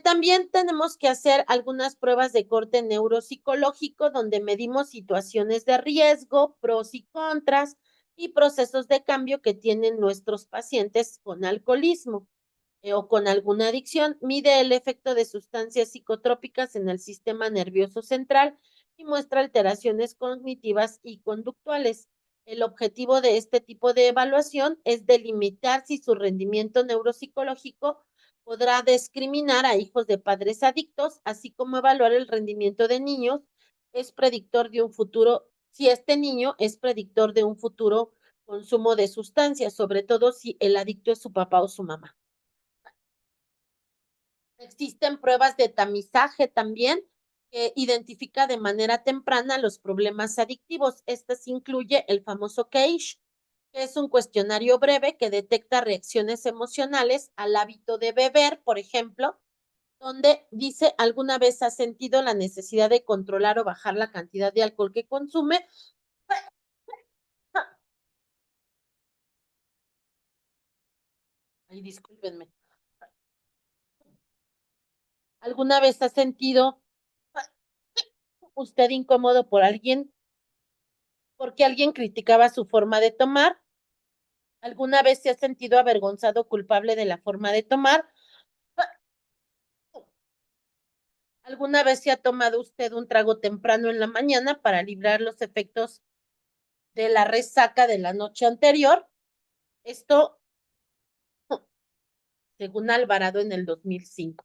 También tenemos que hacer algunas pruebas de corte neuropsicológico donde medimos situaciones de riesgo, pros y contras y procesos de cambio que tienen nuestros pacientes con alcoholismo o con alguna adicción. Mide el efecto de sustancias psicotrópicas en el sistema nervioso central y muestra alteraciones cognitivas y conductuales. El objetivo de este tipo de evaluación es delimitar si su rendimiento neuropsicológico podrá discriminar a hijos de padres adictos, así como evaluar el rendimiento de niños. Es predictor de un futuro, si este niño es predictor de un futuro consumo de sustancias, sobre todo si el adicto es su papá o su mamá. Existen pruebas de tamizaje también que identifica de manera temprana los problemas adictivos. Este incluye el famoso CAGE, que es un cuestionario breve que detecta reacciones emocionales al hábito de beber, por ejemplo, donde dice, ¿alguna vez has sentido la necesidad de controlar o bajar la cantidad de alcohol que consume? Ay, discúlpenme. ¿Alguna vez ha sentido usted incómodo porque alguien criticaba su forma de tomar? ¿Alguna vez se ha sentido avergonzado o culpable de la forma de tomar? ¿Alguna vez se ha tomado usted un trago temprano en la mañana para librar los efectos de la resaca de la noche anterior? Esto, según Alvarado en el 2005.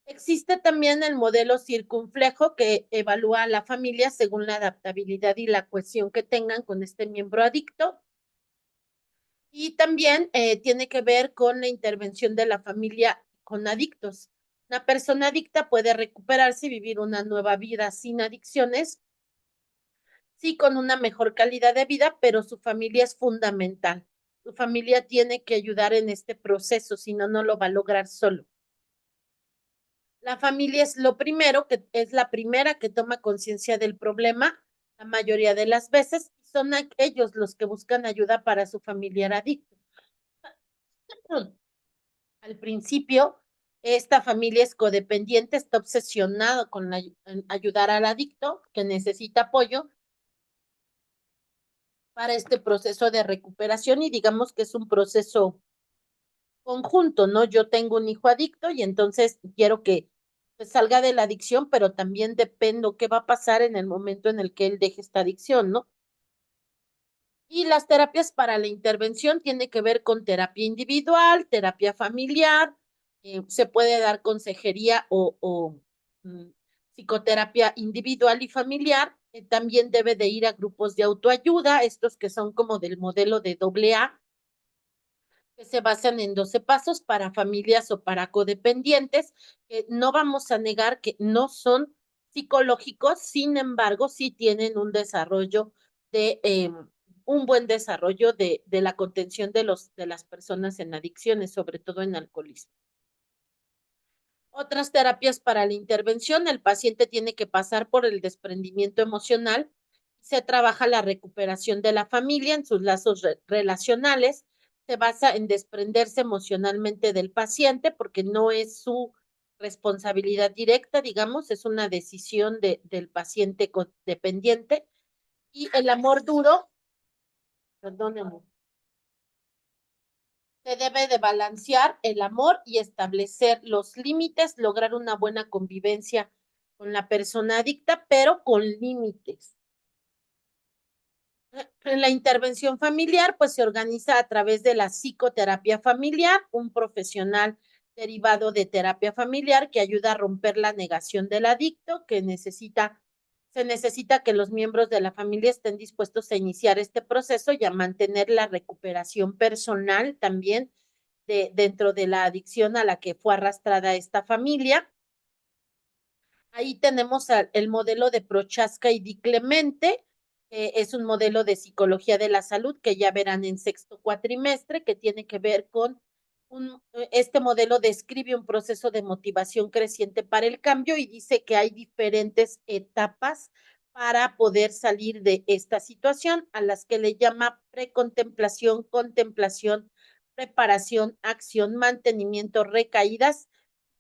Existe también el modelo circunflejo que evalúa a la familia según la adaptabilidad y la cohesión que tengan con este miembro adicto. Y también tiene que ver con la intervención de la familia con adictos. Una persona adicta puede recuperarse y vivir una nueva vida sin adicciones, sí, con una mejor calidad de vida, pero su familia es fundamental. Su familia tiene que ayudar en este proceso, si no, no lo va a lograr solo. La familia es lo primero, que es la primera que toma conciencia del problema, la mayoría de las veces, son ellos los que buscan ayuda para su familiar adicto. Al principio, esta familia es codependiente, está obsesionado con en ayudar al adicto que necesita apoyo para este proceso de recuperación y digamos que es un proceso conjunto, ¿no? Yo tengo un hijo adicto y entonces quiero que pues, salga de la adicción, pero también dependo qué va a pasar en el momento en el que él deje esta adicción, ¿no? Y las terapias para la intervención tiene que ver con terapia individual, terapia familiar, se puede dar consejería o psicoterapia individual y familiar. También debe de ir a grupos de autoayuda, estos que son como del modelo de AA, que se basan en 12 pasos para familias o para codependientes. No vamos a negar que no son psicológicos, sin embargo, sí tienen un desarrollo un buen desarrollo de la contención de las personas en adicciones, sobre todo en alcoholismo. Otras terapias para la intervención, el paciente tiene que pasar por el desprendimiento emocional, se trabaja la recuperación de la familia en sus lazos relacionales, se basa en desprenderse emocionalmente del paciente porque no es su responsabilidad directa, digamos, es una decisión del paciente dependiente. Y el amor duro, perdóname, se debe de balancear el amor y establecer los límites, lograr una buena convivencia con la persona adicta, pero con límites. En la intervención familiar, pues se organiza a través de la psicoterapia familiar, un profesional derivado de terapia familiar que ayuda a romper la negación del adicto, se necesita que los miembros de la familia estén dispuestos a iniciar este proceso y a mantener la recuperación personal también dentro de la adicción a la que fue arrastrada esta familia. Ahí tenemos el modelo de Prochaska y Di Clemente, es un modelo de psicología de la salud que ya verán en sexto cuatrimestre, que tiene que ver con este modelo describe un proceso de motivación creciente para el cambio y dice que hay diferentes etapas para poder salir de esta situación, a las que le llama precontemplación, contemplación, preparación, acción, mantenimiento, recaídas,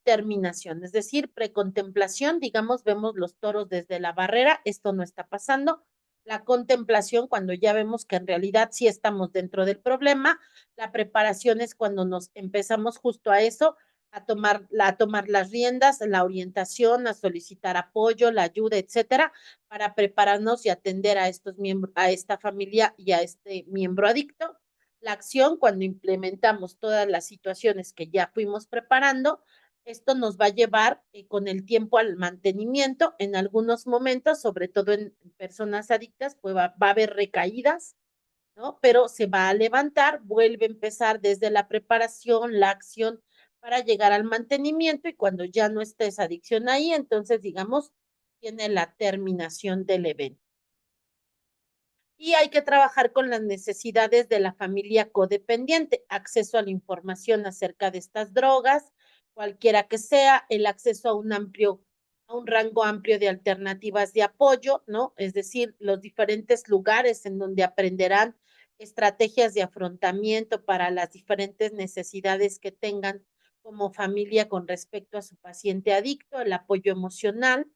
terminación, es decir, precontemplación, digamos, vemos los toros desde la barrera, esto no está pasando. La contemplación, cuando ya vemos que en realidad sí estamos dentro del problema. La preparación es cuando nos empezamos justo a eso, a tomar las riendas, la orientación, a solicitar apoyo, la ayuda, etcétera, para prepararnos y atender a estos miembros, a esta familia y a este miembro adicto. La acción, cuando implementamos todas las situaciones que ya fuimos preparando, esto nos va a llevar con el tiempo al mantenimiento. En algunos momentos, sobre todo en personas adictas, pues va a haber recaídas, ¿no? Pero se va a levantar, vuelve a empezar desde la preparación, la acción para llegar al mantenimiento y cuando ya no esté esa adicción ahí, entonces, digamos, tiene la terminación del evento. Y hay que trabajar con las necesidades de la familia codependiente, acceso a la información acerca de estas drogas, cualquiera que sea, el acceso a un rango amplio de alternativas de apoyo, ¿no? Es decir, los diferentes lugares en donde aprenderán estrategias de afrontamiento para las diferentes necesidades que tengan como familia con respecto a su paciente adicto, el apoyo emocional,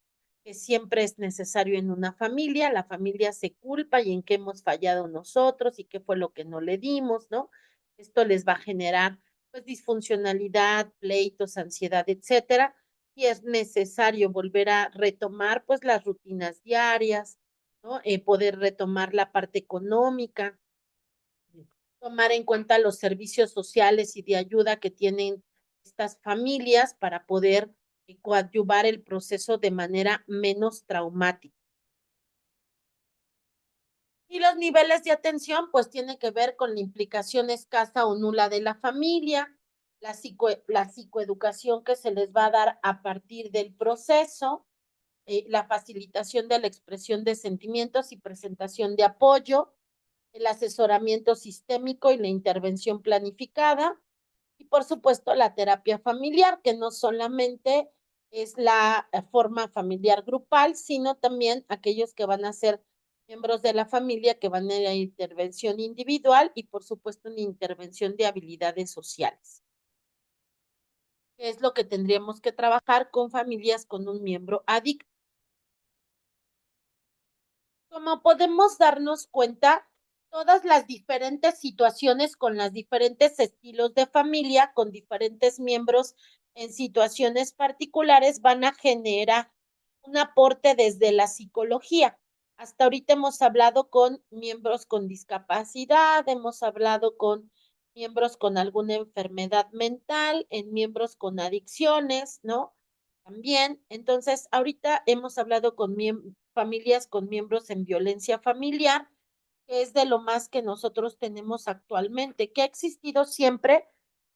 que siempre es necesario en una familia. La familia se culpa y en qué hemos fallado nosotros y qué fue lo que no le dimos, ¿no? Esto les va a generar pues disfuncionalidad, pleitos, ansiedad, etcétera. Y es necesario volver a retomar pues las rutinas diarias, ¿no? Poder retomar la parte económica, tomar en cuenta los servicios sociales y de ayuda que tienen estas familias para poder coadyuvar el proceso de manera menos traumática. Y los niveles de atención, pues tiene que ver con la implicación escasa o nula de la familia, la psicoeducación que se les va a dar a partir del proceso, la facilitación de la expresión de sentimientos y presentación de apoyo, el asesoramiento sistémico y la intervención planificada, y por supuesto la terapia familiar, que no solamente es la forma familiar grupal, sino también aquellos que van a ser miembros de la familia que van a ir a intervención individual y por supuesto una intervención de habilidades sociales. ¿Qué es lo que tendríamos que trabajar con familias con un miembro adicto? Como podemos darnos cuenta, todas las diferentes situaciones con los diferentes estilos de familia, con diferentes miembros en situaciones particulares, van a generar un aporte desde la psicología. Hasta ahorita hemos hablado con miembros con discapacidad, hemos hablado con miembros con alguna enfermedad mental, en miembros con adicciones, ¿no? También, entonces, ahorita hemos hablado con familias con miembros en violencia familiar, que es de lo más que nosotros tenemos actualmente, que ha existido siempre,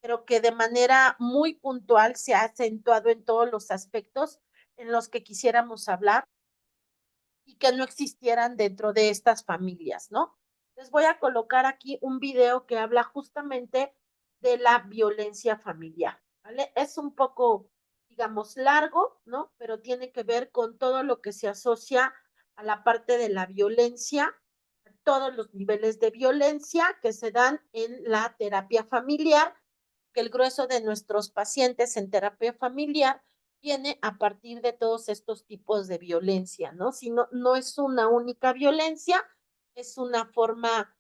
pero que de manera muy puntual se ha acentuado en todos los aspectos en los que quisiéramos hablar y que no existieran dentro de estas familias, ¿no? Les voy a colocar aquí un video que habla justamente de la violencia familiar, ¿vale? Es un poco, digamos, largo, ¿no? Pero tiene que ver con todo lo que se asocia a la parte de la violencia, todos los niveles de violencia que se dan en la terapia familiar, que el grueso de nuestros pacientes en terapia familiar viene a partir de todos estos tipos de violencia, ¿no? Si no, no es una única violencia, es una forma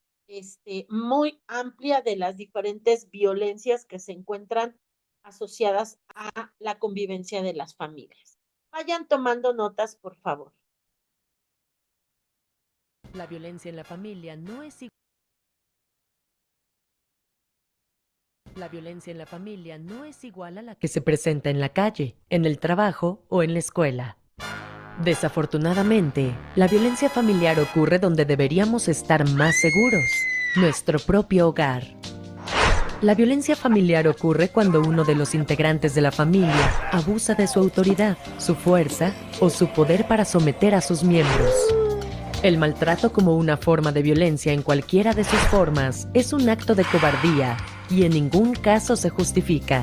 muy amplia de las diferentes violencias que se encuentran asociadas a la convivencia de las familias. Vayan tomando notas, por favor. La violencia en la familia no es La violencia en la familia no es igual a la que se presenta en la calle, en el trabajo o en la escuela. Desafortunadamente, la violencia familiar ocurre donde deberíamos estar más seguros, nuestro propio hogar. La violencia familiar ocurre cuando uno de los integrantes de la familia abusa de su autoridad, su fuerza o su poder para someter a sus miembros. El maltrato como una forma de violencia en cualquiera de sus formas es un acto de cobardía y en ningún caso se justifica.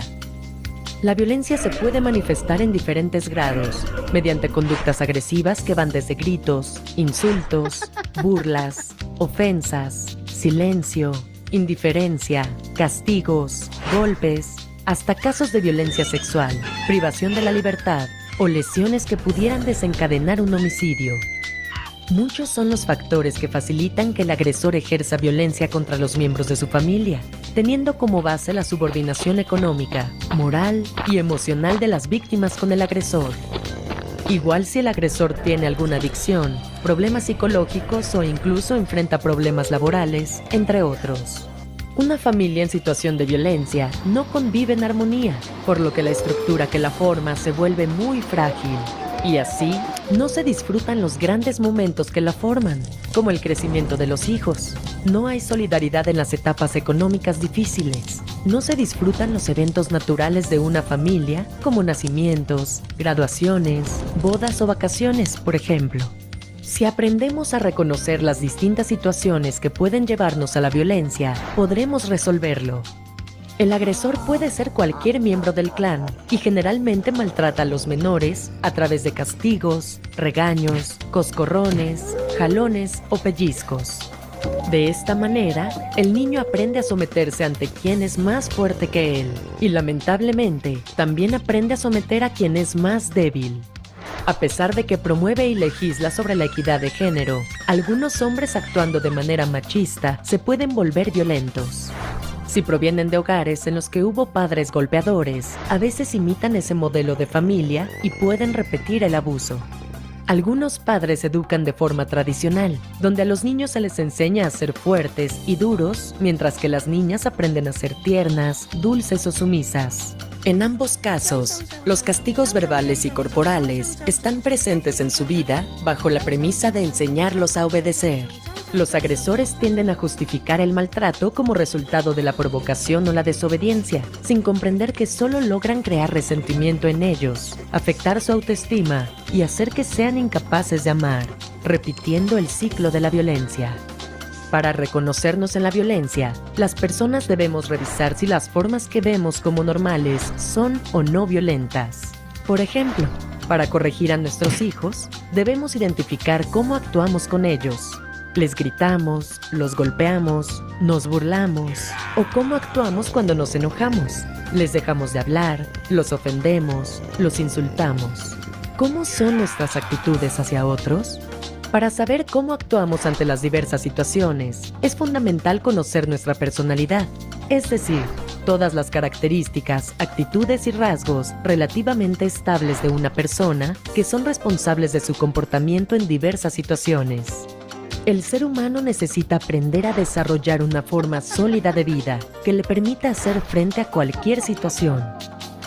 La violencia se puede manifestar en diferentes grados, mediante conductas agresivas que van desde gritos, insultos, burlas, ofensas, silencio, indiferencia, castigos, golpes, hasta casos de violencia sexual, privación de la libertad o lesiones que pudieran desencadenar un homicidio. Muchos son los factores que facilitan que el agresor ejerza violencia contra los miembros de su familia, teniendo como base la subordinación económica, moral y emocional de las víctimas con el agresor. Igual si el agresor tiene alguna adicción, problemas psicológicos o incluso enfrenta problemas laborales, entre otros. Una familia en situación de violencia no convive en armonía, por lo que la estructura que la forma se vuelve muy frágil. Y así, no se disfrutan los grandes momentos que la forman, como el crecimiento de los hijos. No hay solidaridad en las etapas económicas difíciles. No se disfrutan los eventos naturales de una familia, como nacimientos, graduaciones, bodas o vacaciones, por ejemplo. Si aprendemos a reconocer las distintas situaciones que pueden llevarnos a la violencia, podremos resolverlo. El agresor puede ser cualquier miembro del clan y generalmente maltrata a los menores a través de castigos, regaños, coscorrones, jalones o pellizcos. De esta manera, el niño aprende a someterse ante quien es más fuerte que él y lamentablemente también aprende a someter a quien es más débil. A pesar de que promueve y legisla sobre la equidad de género, algunos hombres actuando de manera machista se pueden volver violentos. Si provienen de hogares en los que hubo padres golpeadores, a veces imitan ese modelo de familia y pueden repetir el abuso. Algunos padres educan de forma tradicional, donde a los niños se les enseña a ser fuertes y duros, mientras que las niñas aprenden a ser tiernas, dulces o sumisas. En ambos casos, los castigos verbales y corporales están presentes en su vida bajo la premisa de enseñarlos a obedecer. Los agresores tienden a justificar el maltrato como resultado de la provocación o la desobediencia, sin comprender que solo logran crear resentimiento en ellos, afectar su autoestima y hacer que sean incapaces de amar, repitiendo el ciclo de la violencia. Para reconocernos en la violencia, las personas debemos revisar si las formas que vemos como normales son o no violentas. Por ejemplo, para corregir a nuestros hijos, debemos identificar cómo actuamos con ellos. Les gritamos, los golpeamos, nos burlamos o cómo actuamos cuando nos enojamos. Les dejamos de hablar, los ofendemos, los insultamos. ¿Cómo son nuestras actitudes hacia otros? Para saber cómo actuamos ante las diversas situaciones, es fundamental conocer nuestra personalidad, es decir, todas las características, actitudes y rasgos relativamente estables de una persona que son responsables de su comportamiento en diversas situaciones. El ser humano necesita aprender a desarrollar una forma sólida de vida que le permita hacer frente a cualquier situación.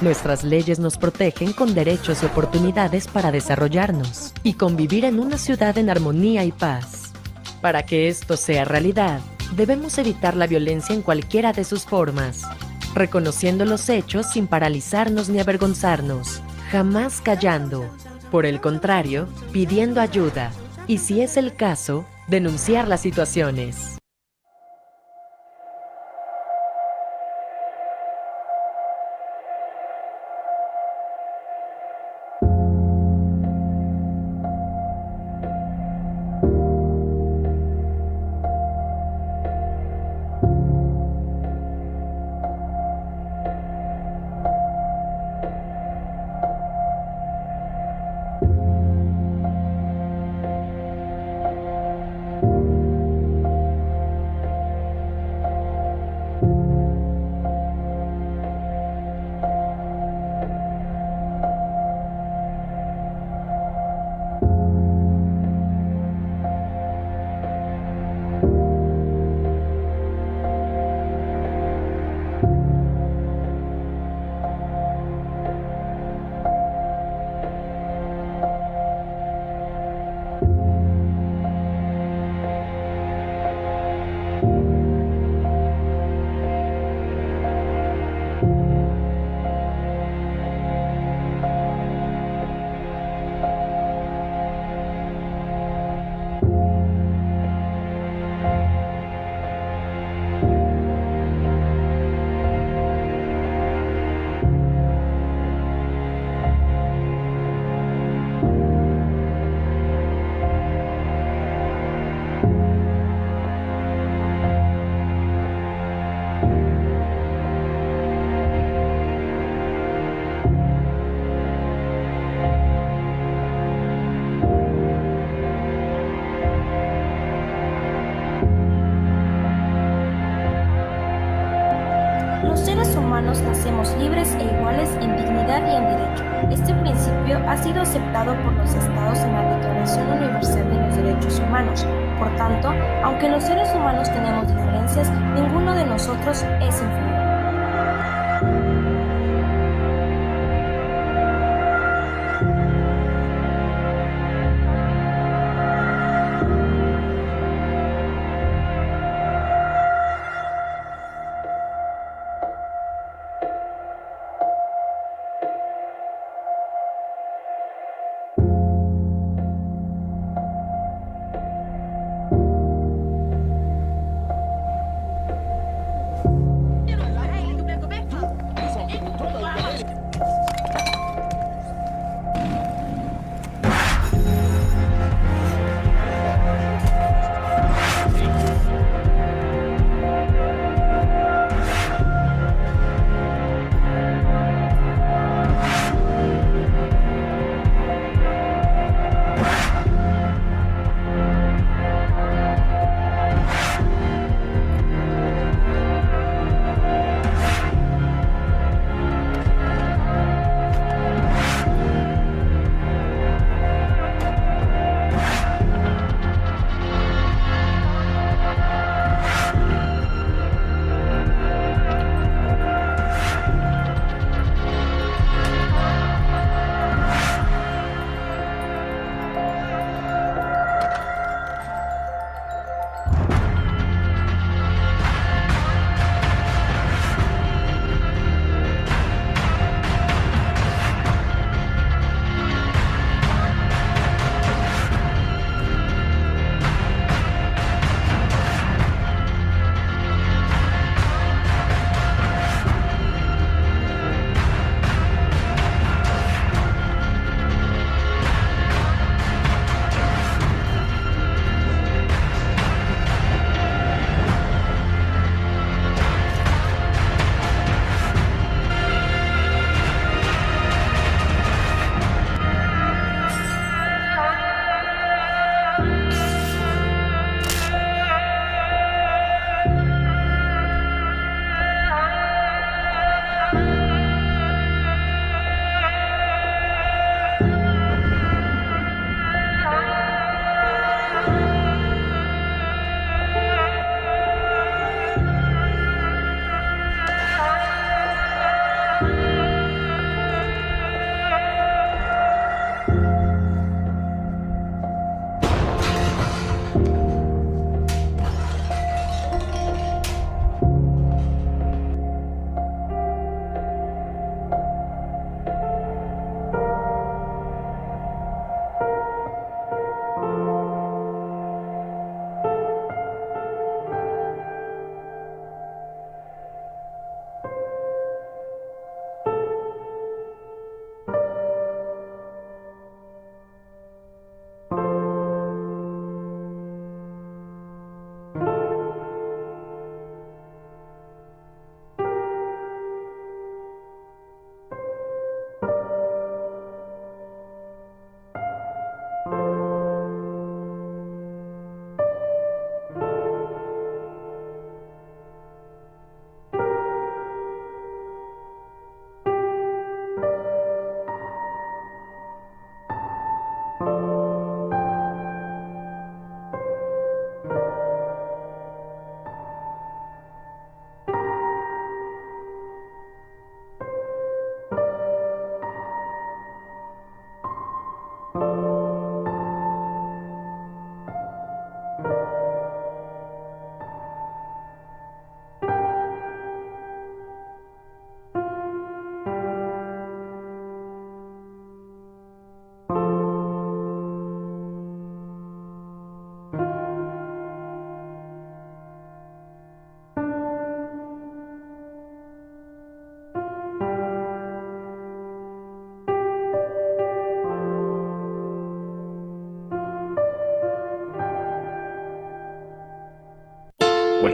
Nuestras leyes nos protegen con derechos y oportunidades para desarrollarnos y convivir en una ciudad en armonía y paz. Para que esto sea realidad, debemos evitar la violencia en cualquiera de sus formas, reconociendo los hechos sin paralizarnos ni avergonzarnos, jamás callando. Por el contrario, pidiendo ayuda y, si es el caso, denunciar las situaciones. Los seres humanos nacemos libres e iguales en dignidad y en derecho. Este principio ha sido aceptado por los Estados en la Declaración Universal de los Derechos Humanos. Por tanto, aunque los seres humanos tenemos diferencias, ninguno de nosotros es inferior.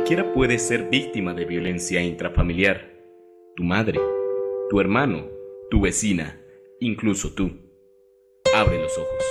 Cualquiera puede ser víctima de violencia intrafamiliar. Tu madre, tu hermano, tu vecina, incluso tú. Abre los ojos.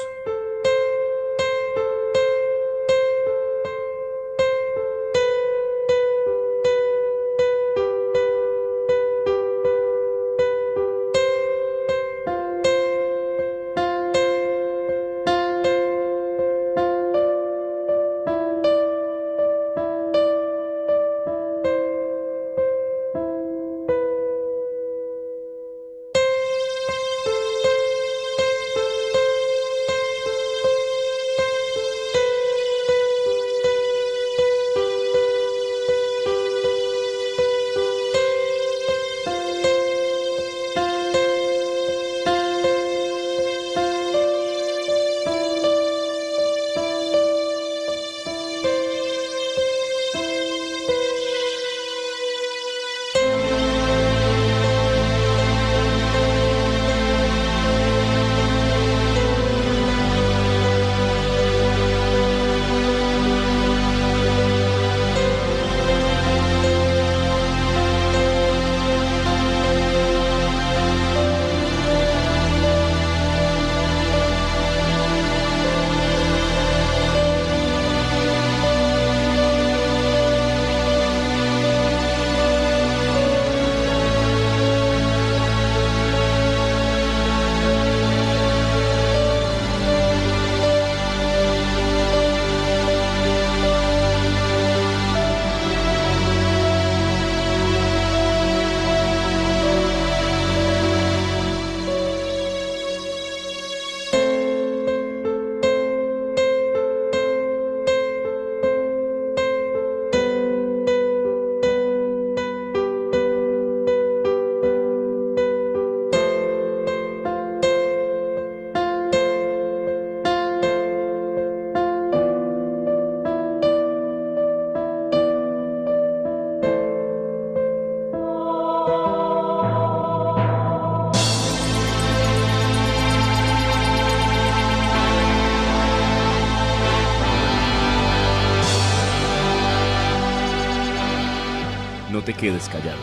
No te quedes callado.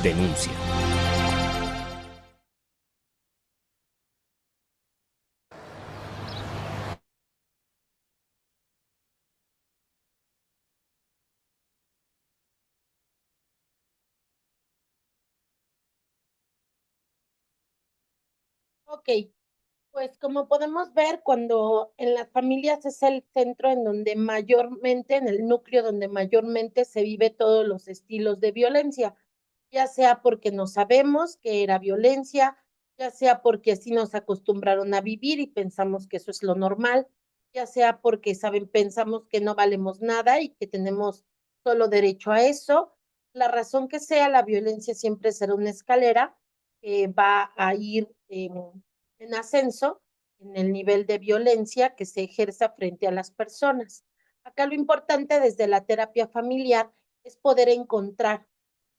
Denuncia. Ok, pues como podemos ver, cuando en las familias es el centro en donde mayormente, en el núcleo donde mayormente se vive todos los estilos de violencia, ya sea porque no sabemos que era violencia, ya sea porque así nos acostumbraron a vivir y pensamos que eso es lo normal, ya sea porque pensamos que no valemos nada y que tenemos solo derecho a eso. La razón que sea, la violencia siempre será una escalera que va a ir en ascenso en el nivel de violencia que se ejerza frente a las personas. Acá lo importante desde la terapia familiar es poder encontrar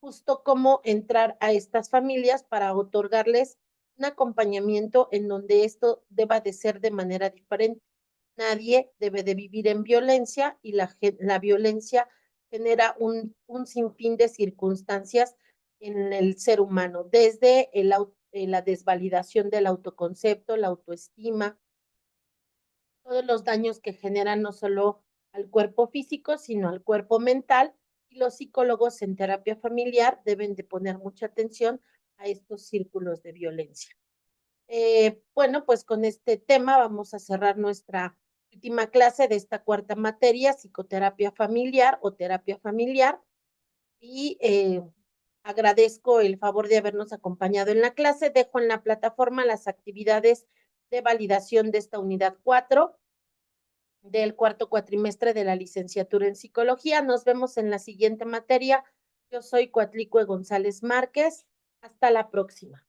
justo cómo entrar a estas familias para otorgarles un acompañamiento en donde esto deba de ser de manera diferente. Nadie debe de vivir en violencia y la violencia genera un sinfín de circunstancias en el ser humano, desde la desvalidación del autoconcepto, la autoestima, todos los daños que generan no solo al cuerpo físico, sino al cuerpo mental. Y los psicólogos en terapia familiar deben de poner mucha atención a estos círculos de violencia. Bueno, pues con este tema vamos a cerrar nuestra última clase de esta cuarta materia, psicoterapia familiar o terapia familiar. Y agradezco el favor de habernos acompañado en la clase. Dejo en la plataforma las actividades de validación de esta unidad 4 del cuarto cuatrimestre de la licenciatura en psicología. Nos vemos en la siguiente materia. Yo soy Coatlicue González Márquez. Hasta la próxima.